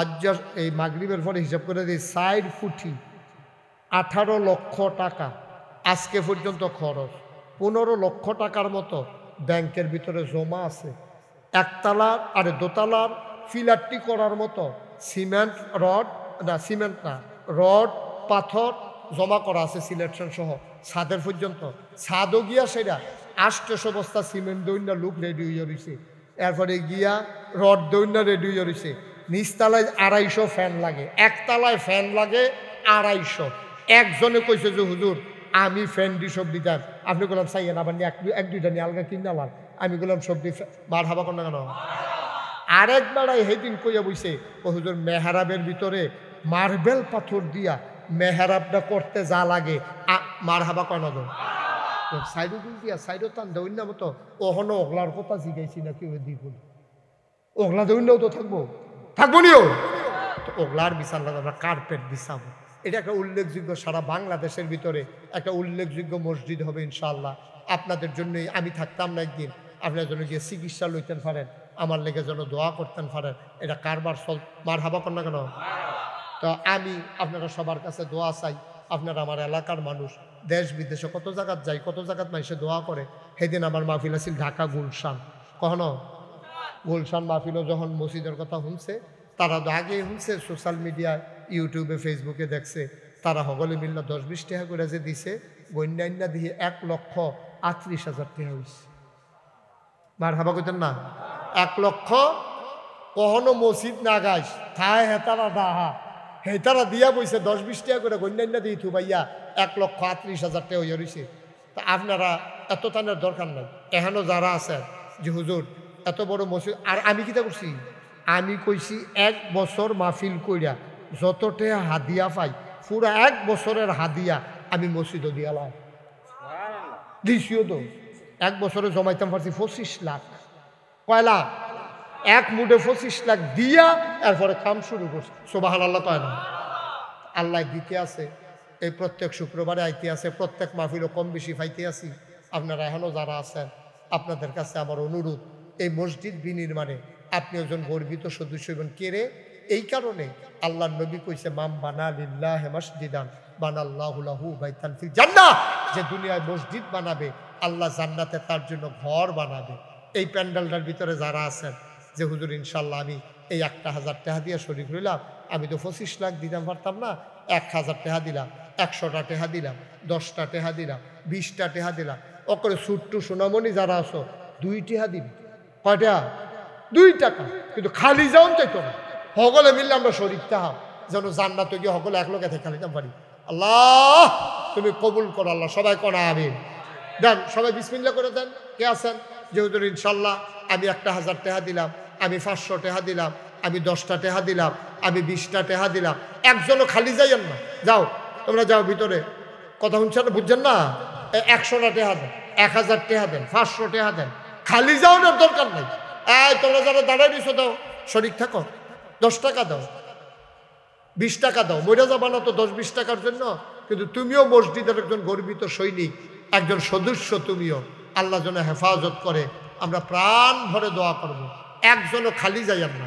আজ এই মাগরিবের পরে হিসাব করে দিই 4 কোটি 18 লক্ষ টাকা আজকে পর্যন্ত খরচ, 15 লক্ষ টাকার মতো ব্যাংকের ভিতরে জমা আছে। একতলার আর দোতলার ফিলারটি করার মতো সিমেন্ট রড পাথর জমা করা আছে সিলেকশন সহ ছাদের পর্যন্ত। ছাদও গিয়া সেটা 800 বস্তা সিমেন্ট দৈন্য লোক রেডি হয়ে রয়েছে, এরপরে গিয়া রড দৈন্য রেডি হয়ে রয়েছে। নিচতলায় 250 ফ্যান লাগে, একতলায় ফ্যান লাগে 250। একজনে কইছে যে হুজুর আমি ফ্যান দি সব দিতাম, আপনি বললাম চাইয়েন আবার এক দুইটা নিয়ে আলগা কিনালাম, আমি বললাম সব দি মার হাবা কর না কেন? আরেক বেড়াই সেদিন কইয়া বইছে ও হুজুর মেহরাবের ভিতরে মার্বেল পাথর দিয়া মেহরাবটা করতে যা লাগে মার হাবা কয় না? সাইডও দিয়া সাইডও টান দৈন্য মতো ওহনো ওগলার কথা জিগাইছি না কেউ দিব, ওগলা দৈন্যও তো থাকবো নিও, তো ওগলার বিছান লাগে আমরা কার্পেট বিছাবো। এটা একটা উল্লেখযোগ্য, সারা বাংলাদেশের ভিতরে একটা উল্লেখযোগ্য মসজিদ হবে ইনশাআল্লাহ। আপনাদের জন্যই আমি থাকতাম না একদিন, আপনার জন্য গিয়ে চিকিৎসা লইতেন পারেন, আমার লেগে যেন দোয়া করতেন পারেন, এটা কারবার মার হাবা কর না কেন? তো আমি আপনারা সবার কাছে দোয়া চাই। আপনারা আমার এলাকার মানুষ, দেশ বিদেশে কত জায়গাত যাই, কত জায়গাত মানুষে দোয়া করে। সেদিন আমার মাহফিল আছিল ঢাকা গুলশান, কখনো গুলশান মাহফিলও যখন মসজিদের কথা শুনছে, তারা তো আগেই শুনছে, সোশ্যাল মিডিয়ায় ইউটিউবে ফেসবুকে দেখছে, তারা সকলে মিললে 10-20 টাকা করে যে দিছে, গণ্যান্যা দিয়ে 1,38,000 টাকা হয়েছে। মার হাবা কইতেন না? 1 লক্ষ কখনো মসজিদ না গাইস থায় হেতারা দাহা হেতারা দিয়া বইছে 10-20 টাকা করে গণ্যান্যা দিয়ে থু ভাইয়া 1,38,000 টাকা হয়ে রয়েছে। তা আপনারা এত টানের দরকার নাই। এখানেও যারা আছে যে হুজুর এত বড় মসজিদ, আর আমি কিতা করছি, আমি কইছি 1 বছর মাহফিল কইরা যতটা হাদিয়া পাই পুরা 1 বছরের হাদিয়া আমি মসজিদও দিয়ালাম দিছিও। তো 1 বছরে জমাইতাম পারছি 25 লাখ। কয় লাখ? এক মুঠে 25 লাখ দিয়া এরপরে কাম শুরু করছে। সুবহানাল্লাহ কয় না? আল্লাহ দিতে আছে, এই প্রত্যেক শুক্রবারে আইতে আছে, প্রত্যেক মাহফিলও কম বেশি পাইতে আছি। আপনারা এখনও যারা আছেন, আপনাদের কাছে আমার অনুরোধ, এই মসজিদ বিনির্মাণে আপনি একজন গর্বিত সদস্য হইবেন। কেড়ে এই কারণে আল্লাহ নবী কইছে মাম বানা লিল্লাহি মাসজিদান বানাল্লাহু লাহু বাইতান ফিল জান্নাহ, যে দুনিয়ায় মসজিদ বানাবে আল্লাহ জান্নাতে তার জন্য ঘর বানাবে। এই প্যান্ডেলটার ভিতরে যারা আছেন যে হুজুর ইনশাল্লাহ আমি এই 1,000 টাকা দিয়ে শরীক হইলাম, আমি তো 25 লাখ দিতাম পারতাম না, 1,000 টাকা দিলাম, 100টা টাকা দিলাম, 10টা টাকা দিলাম, 20টা টাকা দিলাম, ওকরে ছুট্টু সোনামণি যারা আছো 2 টাকা দিবি, কয়টা? 2 টাকা। কিন্তু খালি যাওন চাইতো না। সকলে মিললে আমরা শরীর তাহা যেন জান্নাতে গিয়ে সকলে এক লোকে থেকে খালিতাম পারি। আল্লাহ তুমি কবুল করো আল্লাহ, সবাই করা আমিন। দেন সবাই বিসমিল্লাহ করে দেন। কে আছেন? যেহেতু ইনশাল্লাহ আমি 1000 টাকা দিলাম, আমি 500 টাকা দিলাম, আমি 10টা টাকা দিলাম, আমি 20টা টাকা দিলাম, একজনও খালি যাইয়েন না। যাও তোমরা যাও ভিতরে, কথা শুনছেন না, বুঝছেন না? 100টা টাকা দেন, 1000 টাকা দেন, 500 টাকা দেন, খালি যাও না, দরকার নাই। এই তোমরা যারা দাঁড়ায় নিছো দাও, শরীর থাকো, 10 টাকা দাও, 20 টাকা দাও। মরে যাবা না তো 10-20 টাকার জন্য, কিন্তু তুমিও মসজিদের একজন গর্বিত সৈনিক, একজন সদস্য তুমিও। আল্লাহ যেন হেফাজত করে, আমরা প্রাণ ভরে দোয়া করব। একজনও খালি যাইয়েন না।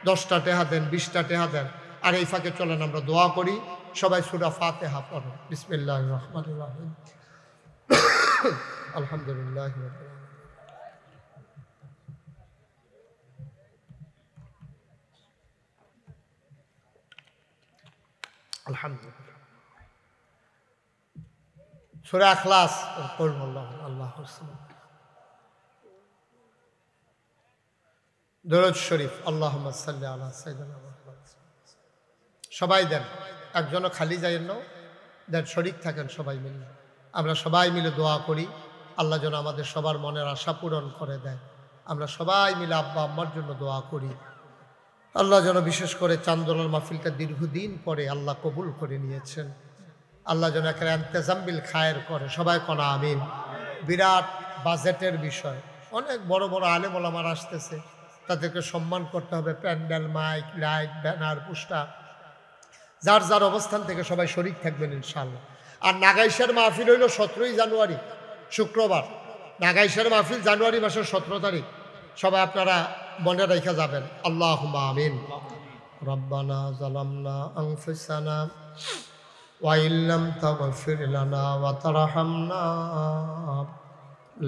10টা টাকা দেন, 20টা টাকা দেন। আর এই ফাঁকে চলেন আমরা দোয়া করি। সবাই সূরা ফাতিহা পড়ো। বিসমিল্লাহির রহমানির রহিম। আলহামদুলিল্লাহ রাব্বিল আলামিন। আলহামদুলিল্লাহ। সূরা ইখলাস পড়ুন। আল্লাহু সাল্লাম। দরুদ শরীফ, আল্লাহুম্মা সাল্লি আলা সাইয়্যিদিনা মুহাম্মদ। সবাই দেন, একজনও খালি যায়েন না, দেন শরীক থাকেন সবাই মিলে। আমরা সবাই মিলে দোয়া করি আল্লাহ যেন আমাদের সবার মনের আশা পূরণ করে দেয়। আমরা সবাই মিলে আব্বা আম্মার জন্য দোয়া করি আল্লাহ যেন বিশেষ করে চান্দোলার মাহফিলটা দীর্ঘদিন পরে আল্লাহ কবুল করে নিয়েছেন। আল্লাহ যেন একটা ইন্তেজাম্বিল খায়ের করে, সবাই কনা আমিন। বিরাট বাজেটের বিষয়, অনেক বড় বড় আলেম ওলামার আসতেছে, তাদেরকে সম্মান করতে হবে। Pandal, mic, light, banner, poster, যার যার অবস্থান থেকে সবাই শরীক থাকবেন ইনশাআল্লাহ। আর নাগাইশের মাহফিল হইল 17ই জানুয়ারি, শুক্রবার। নাগাইশের মাহফিল জানুয়ারি মাসের 17 তারিখ। সবাই আপনারা মনে রেখে যাবেন। আল্লাহুম্মা আমিন। রব্বানা যালামনা আনফুসানা ওয়া ইল্লাম তাগফির লানা ওয়া তারহামনা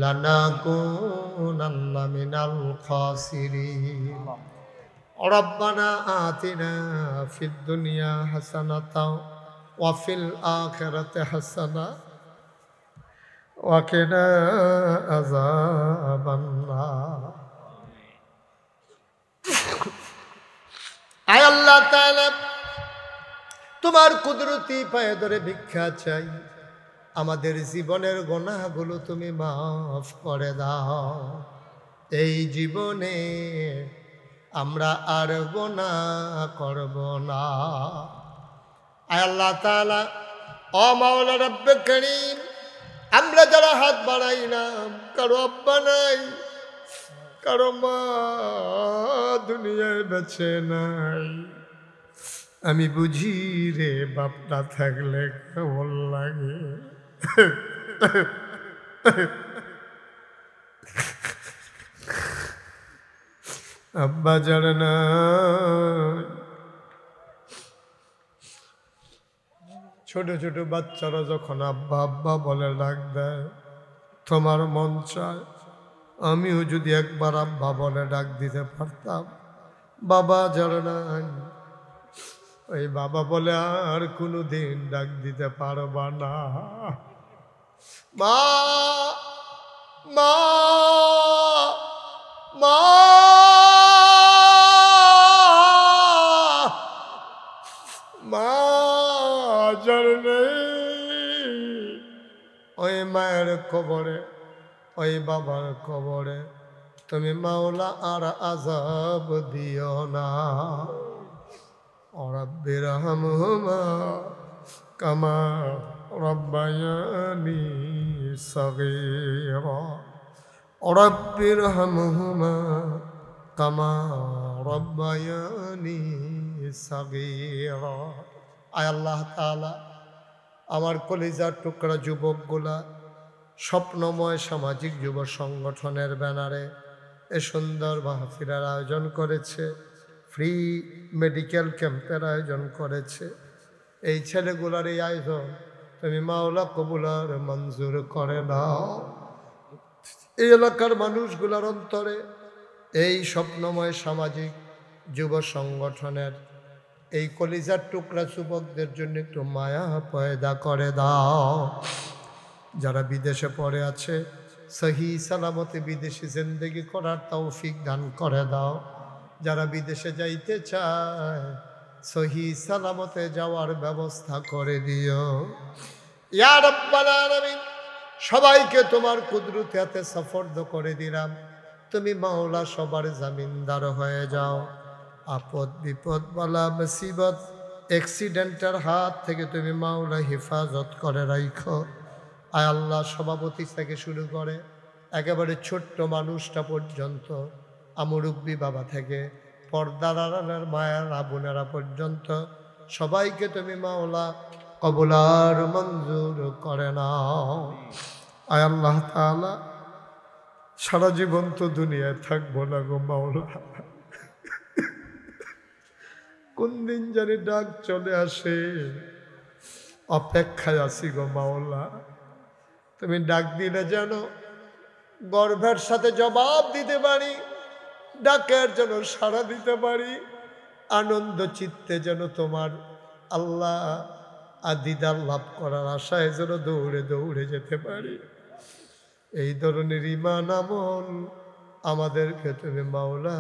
লানাকুনান্না মিনাল খাসিরিন। রব্বানা আতিনা ফিদ দুনিয়া হাসানাতাও ওয়া ফিল আখিরাতি হাসানা ওয়া কিনা আযাবান নার। আয় আল্লাহ তাআলা, তোমার কুদরতি পায়ে ধরে ভিক্ষা চাই, আমাদের জীবনের গুনাহগুলো তুমি মাফ করে দাও। এই জীবনে আমরা আর গুনাহ করব না। আয় আল্লাহ তাআলা, ও মাওলা রব্বে করিম, আমরা যারা হাত বাড়াইলাম, কারো আব্বা নাই, কারো মা দুনিয়ায় বেঁচে নাই, আমি বুঝি রে বাপ না থাকলে কেমন লাগে। আব্বা জানে না, ছোট ছোট বাচ্চারা যখন আব্বা আব্বা বলে ডাক দেয়, তোমার মন চায় আমিও যদি একবার আব্বা বলে ডাক দিতে পারতাম। বাবা জানে না, ওই বাবা বলে আর কোনো দিন ডাক দিতে পারবা না। মা মা মা মা জানে, ওই মায়ের কবরে, ওই বাবার কবরে তুমি মাওলা আর আযাব দিও না। রব্বির হামহুমা কামা রব্বায়ানি সগীরা। রব্বির হামহুমা কামা রব্বায়ানি সগীরা। আয় আল্লাহ তাআলা, আমার কলিজার টুকরা যুবকগুলা স্বপ্নময় সামাজিক যুব সংগঠনের ব্যানারে এ সুন্দর মাহফিলের আয়োজন করেছে, ফ্রি মেডিকেল ক্যাম্পের আয়োজন করেছে। এই ছেলেগুলার এই আয়োজন তুমি মাওলা কবুলার মঞ্জুর করে নাও। এই এলাকার মানুষগুলার অন্তরে এই স্বপ্নময় সামাজিক যুব সংগঠনের এই কলিজার টুকরা যুবকদের জন্য একটু মায়া পয়দা করে দাও। যারা বিদেশে পড়ে আছে সহি সালামতে বিদেশে জিন্দেগি করার তৌফিক দান করে দাও। যারা বিদেশে যাইতে চায় সহি সালামতে যাওয়ার ব্যবস্থা করে দিও ইয়া রাব্বাল আলামিন। সবাইকে তোমার কুদরতে হাতে সুপর্দ করে দিলাম। তুমি মাওলা সবার জামিনদার হয়ে যাও। আপদ বিপদ বালা মুসিবত অ্যাক্সিডেন্টের হাত থেকে তুমি মাওলা হেফাজত করে রাখো। আয় আল্লাহ, সভাপতি থেকে শুরু করে একেবারে ছোট্ট মানুষটা পর্যন্ত, মুরব্বী বাবা থেকে পর্দার আড়ালের মায়ের বোনেরা পর্যন্ত সবাইকে তুমি মাওলা কবুল আর মঞ্জুর করে নাও। আয় আল্লাহ তাআলা, সারা জীবন তো দুনিয়ায় থাকবো না গো মাওলা, কোন দিন জানি ডাক চলে আসে, অপেক্ষায় আছি গো মাওলা। তুমি ডাক দিলে যেন গর্বের সাথে জবাব দিতে পারি, ডাকের যেন সাড়া দিতে পারি, আনন্দ চিত্তে যেন তোমার আল্লাহ দিদার লাভ করার আশায় যেন দৌড়ে দৌড়ে যেতে পারি। এই ধরনের ঈমান আমল আমাদেরকে তুমি মাওলা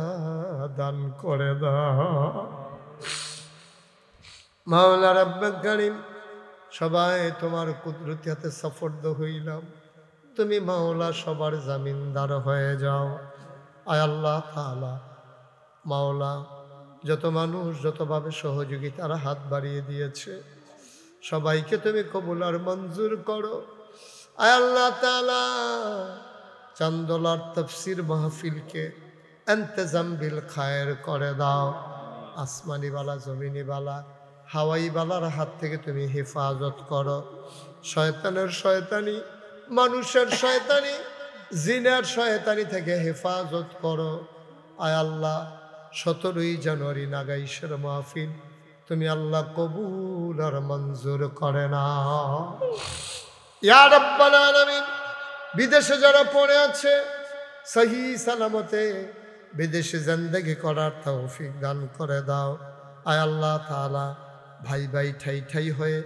দান করে দাও। মাওলা রাব্বুল কারীম, সবাই তোমার কুদরতি হাতে সুপর্দ হইলাম। তুমি মাওলা সবার জামিনদার হয়ে যাও। আয় আল্লাহ তাআলা, মাওলা যত মানুষ যতভাবে সহযোগিতার হাত বাড়িয়ে দিয়েছে সবাইকে তুমি কবুল আর মঞ্জুর করো। আয় আল্লাহ তাআলা, চান্দলার তাফসীর মাহফিলকে ইন্তজাম বিল খায়ের করে দাও। আসমানি বালা, জমিনি বালা, হাওয়াই বালার হাত থেকে তুমি হেফাজত করো। শয়তানের শয়তানি, মানুষের শয়তানি, জিনের শয়তানি থেকে হেফাজত করো। আয় আল্লাহ, 17ই জানুয়ারি নাগাইশের মাহফিল তুমি আল্লাহ কবুল আর মঞ্জুর করে নাও ইয়া রাব্বাল আলামিন। বিদেশে যারা পড়ে আছে সহি সালামতে বিদেশে জিন্দেগি করার তৌফিক দান করে দাও। আয় আল্লাহ তাআলা, ভাই ভাই ঠাই ঠাই হয়ে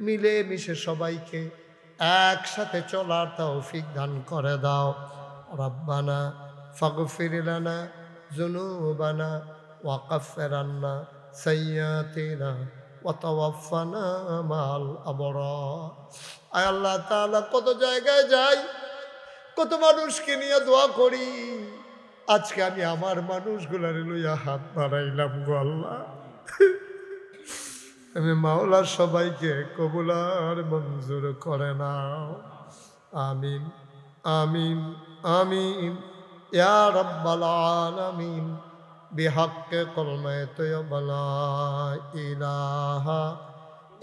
মিলে মিশে সবাইকে একসাথে চলার তৌফিক দান করে দাও। রব্বানা ফাগফির লানা যুনুবানা ওয়া কাফির আন্না সাইয়্যাতিনা ওয়া তাওয়াফানা মাল আবরার। আয় আল্লাহ তাআলা, কত জায়গায় যাই, কত মানুষকে নিয়ে দোয়া করি, আজকে আমি আমার মানুষগুলার লইয়া হাত বাড়াইলাম গো আল্লাহ। আমি মাওলা সবাইকে কবুল আর মঞ্জুর করে নাও। আমিন আমিন আমিন ইয়া রাব্বাল আলামিন। বিহাক্কে কলমে তয়্যিবা লা ইলাহা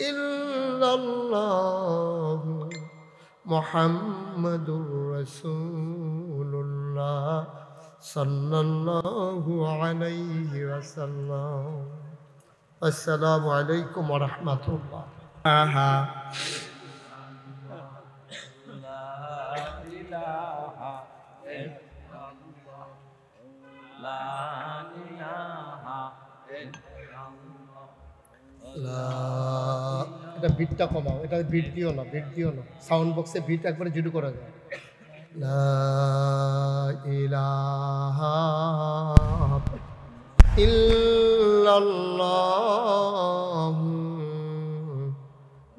ইল্লাল্লাহ মুহাম্মাদুর রাসূলুল্লাহ সাল্লাল্লাহু আলাইহি ওয়াসাল্লাম। আসসালামু আলাইকুম ওয়া রাহমাতুল্লাহ। এটা বিটটা কমাও, এটা বিট দিও না, বিট দিও না। সাউন্ড বক্সে বিট একবারে জুড়ে করা যায়। লা ইলাহা ইল্লাল্লাহ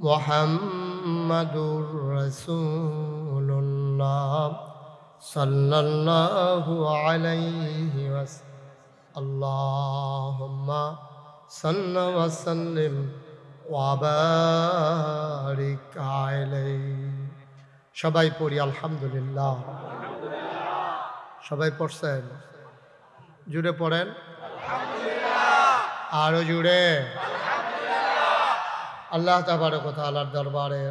মুহাম্মাদুর রাসূলুল্লাহ সাল্লাল্লাহু আলাইহি ওয়াসাল্লাম। আল্লাহুম্মা সাল্লি ওয়া সাল্লিম ওয়া বারিক আলাইহি। সবাই পড়ি আলহামদুলিল্লাহ। সবাই পড়ছেন? জুড়ে পড়েন আরো জুড়ে। আল্লাহ তাবারক ওয়া তাআলার দরবারে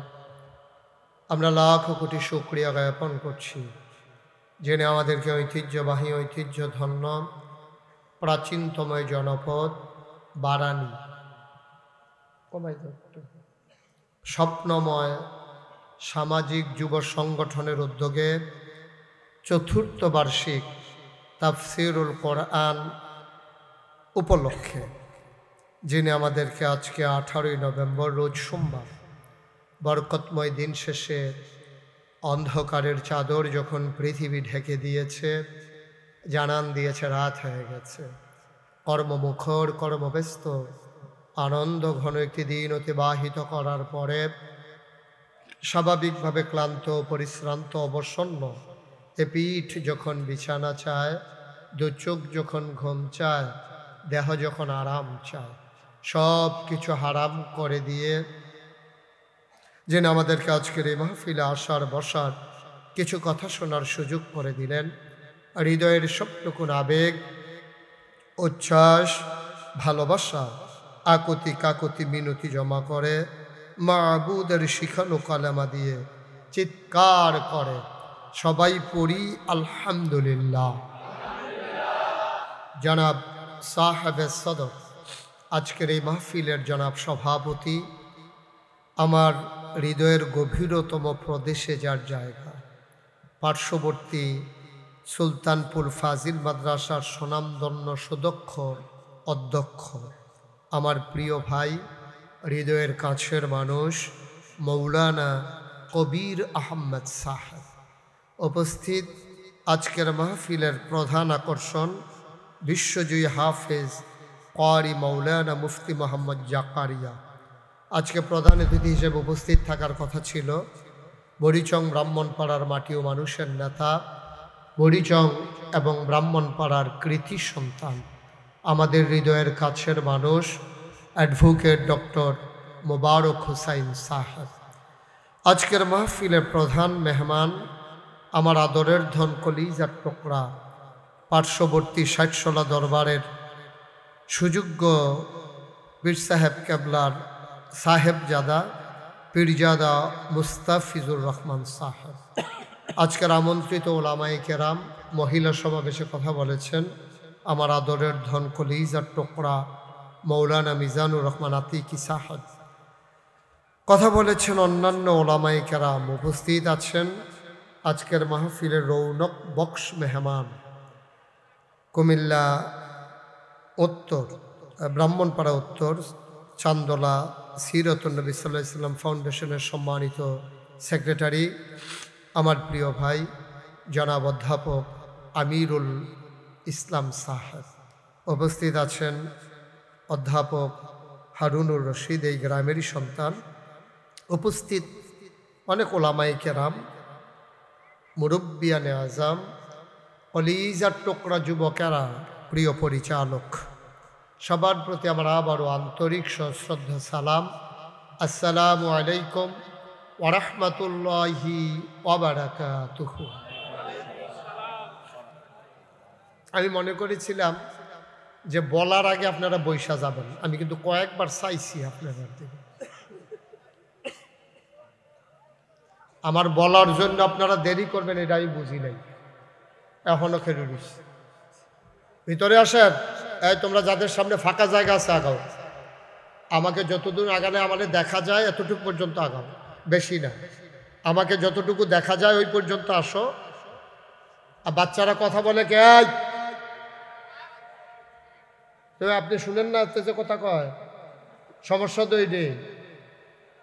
আমরা লাখ কোটি শুকরিয়া জ্ঞাপন করছি, যিনি আমাদেরকে ঐতিহ্যবাহী ঐতিহ্যধন্য প্রাচীনতময় জনপদ বারানী, স্বপ্নময় সামাজিক যুব সংগঠনের উদ্যোগে 4র্থ বার্ষিক তাফসীরুল কোরআন উপলক্ষে যিনি আমাদেরকে আজকে 18ই নভেম্বর রোজ সোমবার বরকতময় দিন শেষে অন্ধকারের চাদর যখন পৃথিবী ঢেকে দিয়েছে, জানান দিয়েছে রাত হয়ে গেছে, কর্মমুখর কর্মব্যস্ত আনন্দ ঘন একটি দিন অতিবাহিত করার পরে স্বাভাবিকভাবে ক্লান্ত পরিশ্রান্ত অবসন্ন এ পিঠ যখন বিছানা চায়, দু চোখ যখন ঘুম চায়, দেহ যখন আরাম চায়, সব কিছু হারাম করে দিয়ে যিনি আমাদেরকে আজকের এই মাহফিলে আসার বসার কিছু কথা শোনার সুযোগ করে দিলেন, হৃদয়ের সবটুকুন আবেগ, উচ্ছ্বাস, ভালোবাসা, আকুতি কাকুতি মিনতি জমা করে মাবুদের শিখানো কালেমা দিয়ে চিৎকার করে সবাই পড়ি আলহামদুলিল্লাহ। জনাব সাহেবে সদর, আজকের এই মাহফিলের জনাব সভাপতি, আমার হৃদয়ের গভীরতম প্রদেশে যার জায়গা, পার্শ্ববর্তী সুলতানপুর ফাজিল মাদ্রাসার সুনামধন্য সুদক্ষ অধ্যক্ষ, আমার প্রিয় ভাই, হৃদয়ের কাছের মানুষ মৌলানা কবির আহমদ সাহেব উপস্থিত। আজকের মাহফিলের প্রধান আকর্ষণ বিশ্বজয়ী হাফেজ ক্বারি মৌলানা মুফতি মোহাম্মদ জাকারিয়া। আজকে প্রধান অতিথি হিসেবে উপস্থিত থাকার কথা ছিল বরিচং ব্রাহ্মণপাড়ার মাটি ও মানুষের নেতা, বরিচং এবং ব্রাহ্মণপাড়ার কৃতি সন্তান, আমাদের হৃদয়ের কাছের মানুষ অ্যাডভোকেট ডক্টর মোবারক হুসাইন সাহেব। আজকের মাহফিলের প্রধান মেহমান আমার আদরের ধন কলিজার টুকরা, পার্শ্ববর্তী ষাটশোলা দরবারের সুযোগ্য পীর সাহেব কেবলার সাহেবজাদা পীরজাদা মুস্তাফিজুর রহমান সাহেব। আজকের আমন্ত্রিত ওলামায়ে কেরাম মহিলা সমাবেশে কথা বলেছেন আমার আদরের ধন কলিজার টুকরা মৌলানা মিজানুর রহমান আতিকি সাহেব। কথা বলেছেন অন্যান্য ওলামায়ে কেরাম। উপস্থিত আছেন আজকের মাহফিলের রৌনক বক্স মেহমান কুমিল্লা উত্তর ব্রাহ্মণপাড়া উত্তর চান্দোলা সিরাতুন নবী সাল্লাল্লাহু আলাইহি ওয়াসাল্লাম ফাউন্ডেশনের সম্মানিত সেক্রেটারি, আমার প্রিয় ভাই জনাব অধ্যাপক আমিরুল ইসলাম সাহেব। উপস্থিত আছেন অধ্যাপক হারুনুর রশিদ, এই গ্রামেরই সন্তান। উপস্থিত অনেক ওলামায়ে কেরাম, মুরব্বিয়ানে আজম, কলিজার টুকরা যুবকেরা, প্রিয় পরিচালক, সবার প্রতি আমার আবারও আন্তরিক সশ্রদ্ধা সালাম। আসসালামু আলাইকুম ওয়া রাহমাতুল্লাহি ওয়া বারাকাতুহু। আমি মনে করেছিলাম যে বলার আগে আপনারা বৈশা যাবেন, আমি কিন্তু কয়েকবার চাইছি আপনাদের দিকে। আমার বলার জন্য আপনারা দেরি করবেন এটা আমি বুঝি নাই, এখনো খেলে দিচ্ছি। ভিতরে আসেন, এই তোমরা যাদের সামনে ফাঁকা জায়গা আছে আগাও, আমাকে যতদূর আগালে আমাদের দেখা যায় এতটুকু পর্যন্ত আগাও, বেশি না। আমাকে যতটুকু দেখা যায় ওই পর্যন্ত আসো। আর বাচ্চারা কথা বলে কে, তবে আপনি শুনেন না, যে কথা কয় সমস্যা তো এইটাই।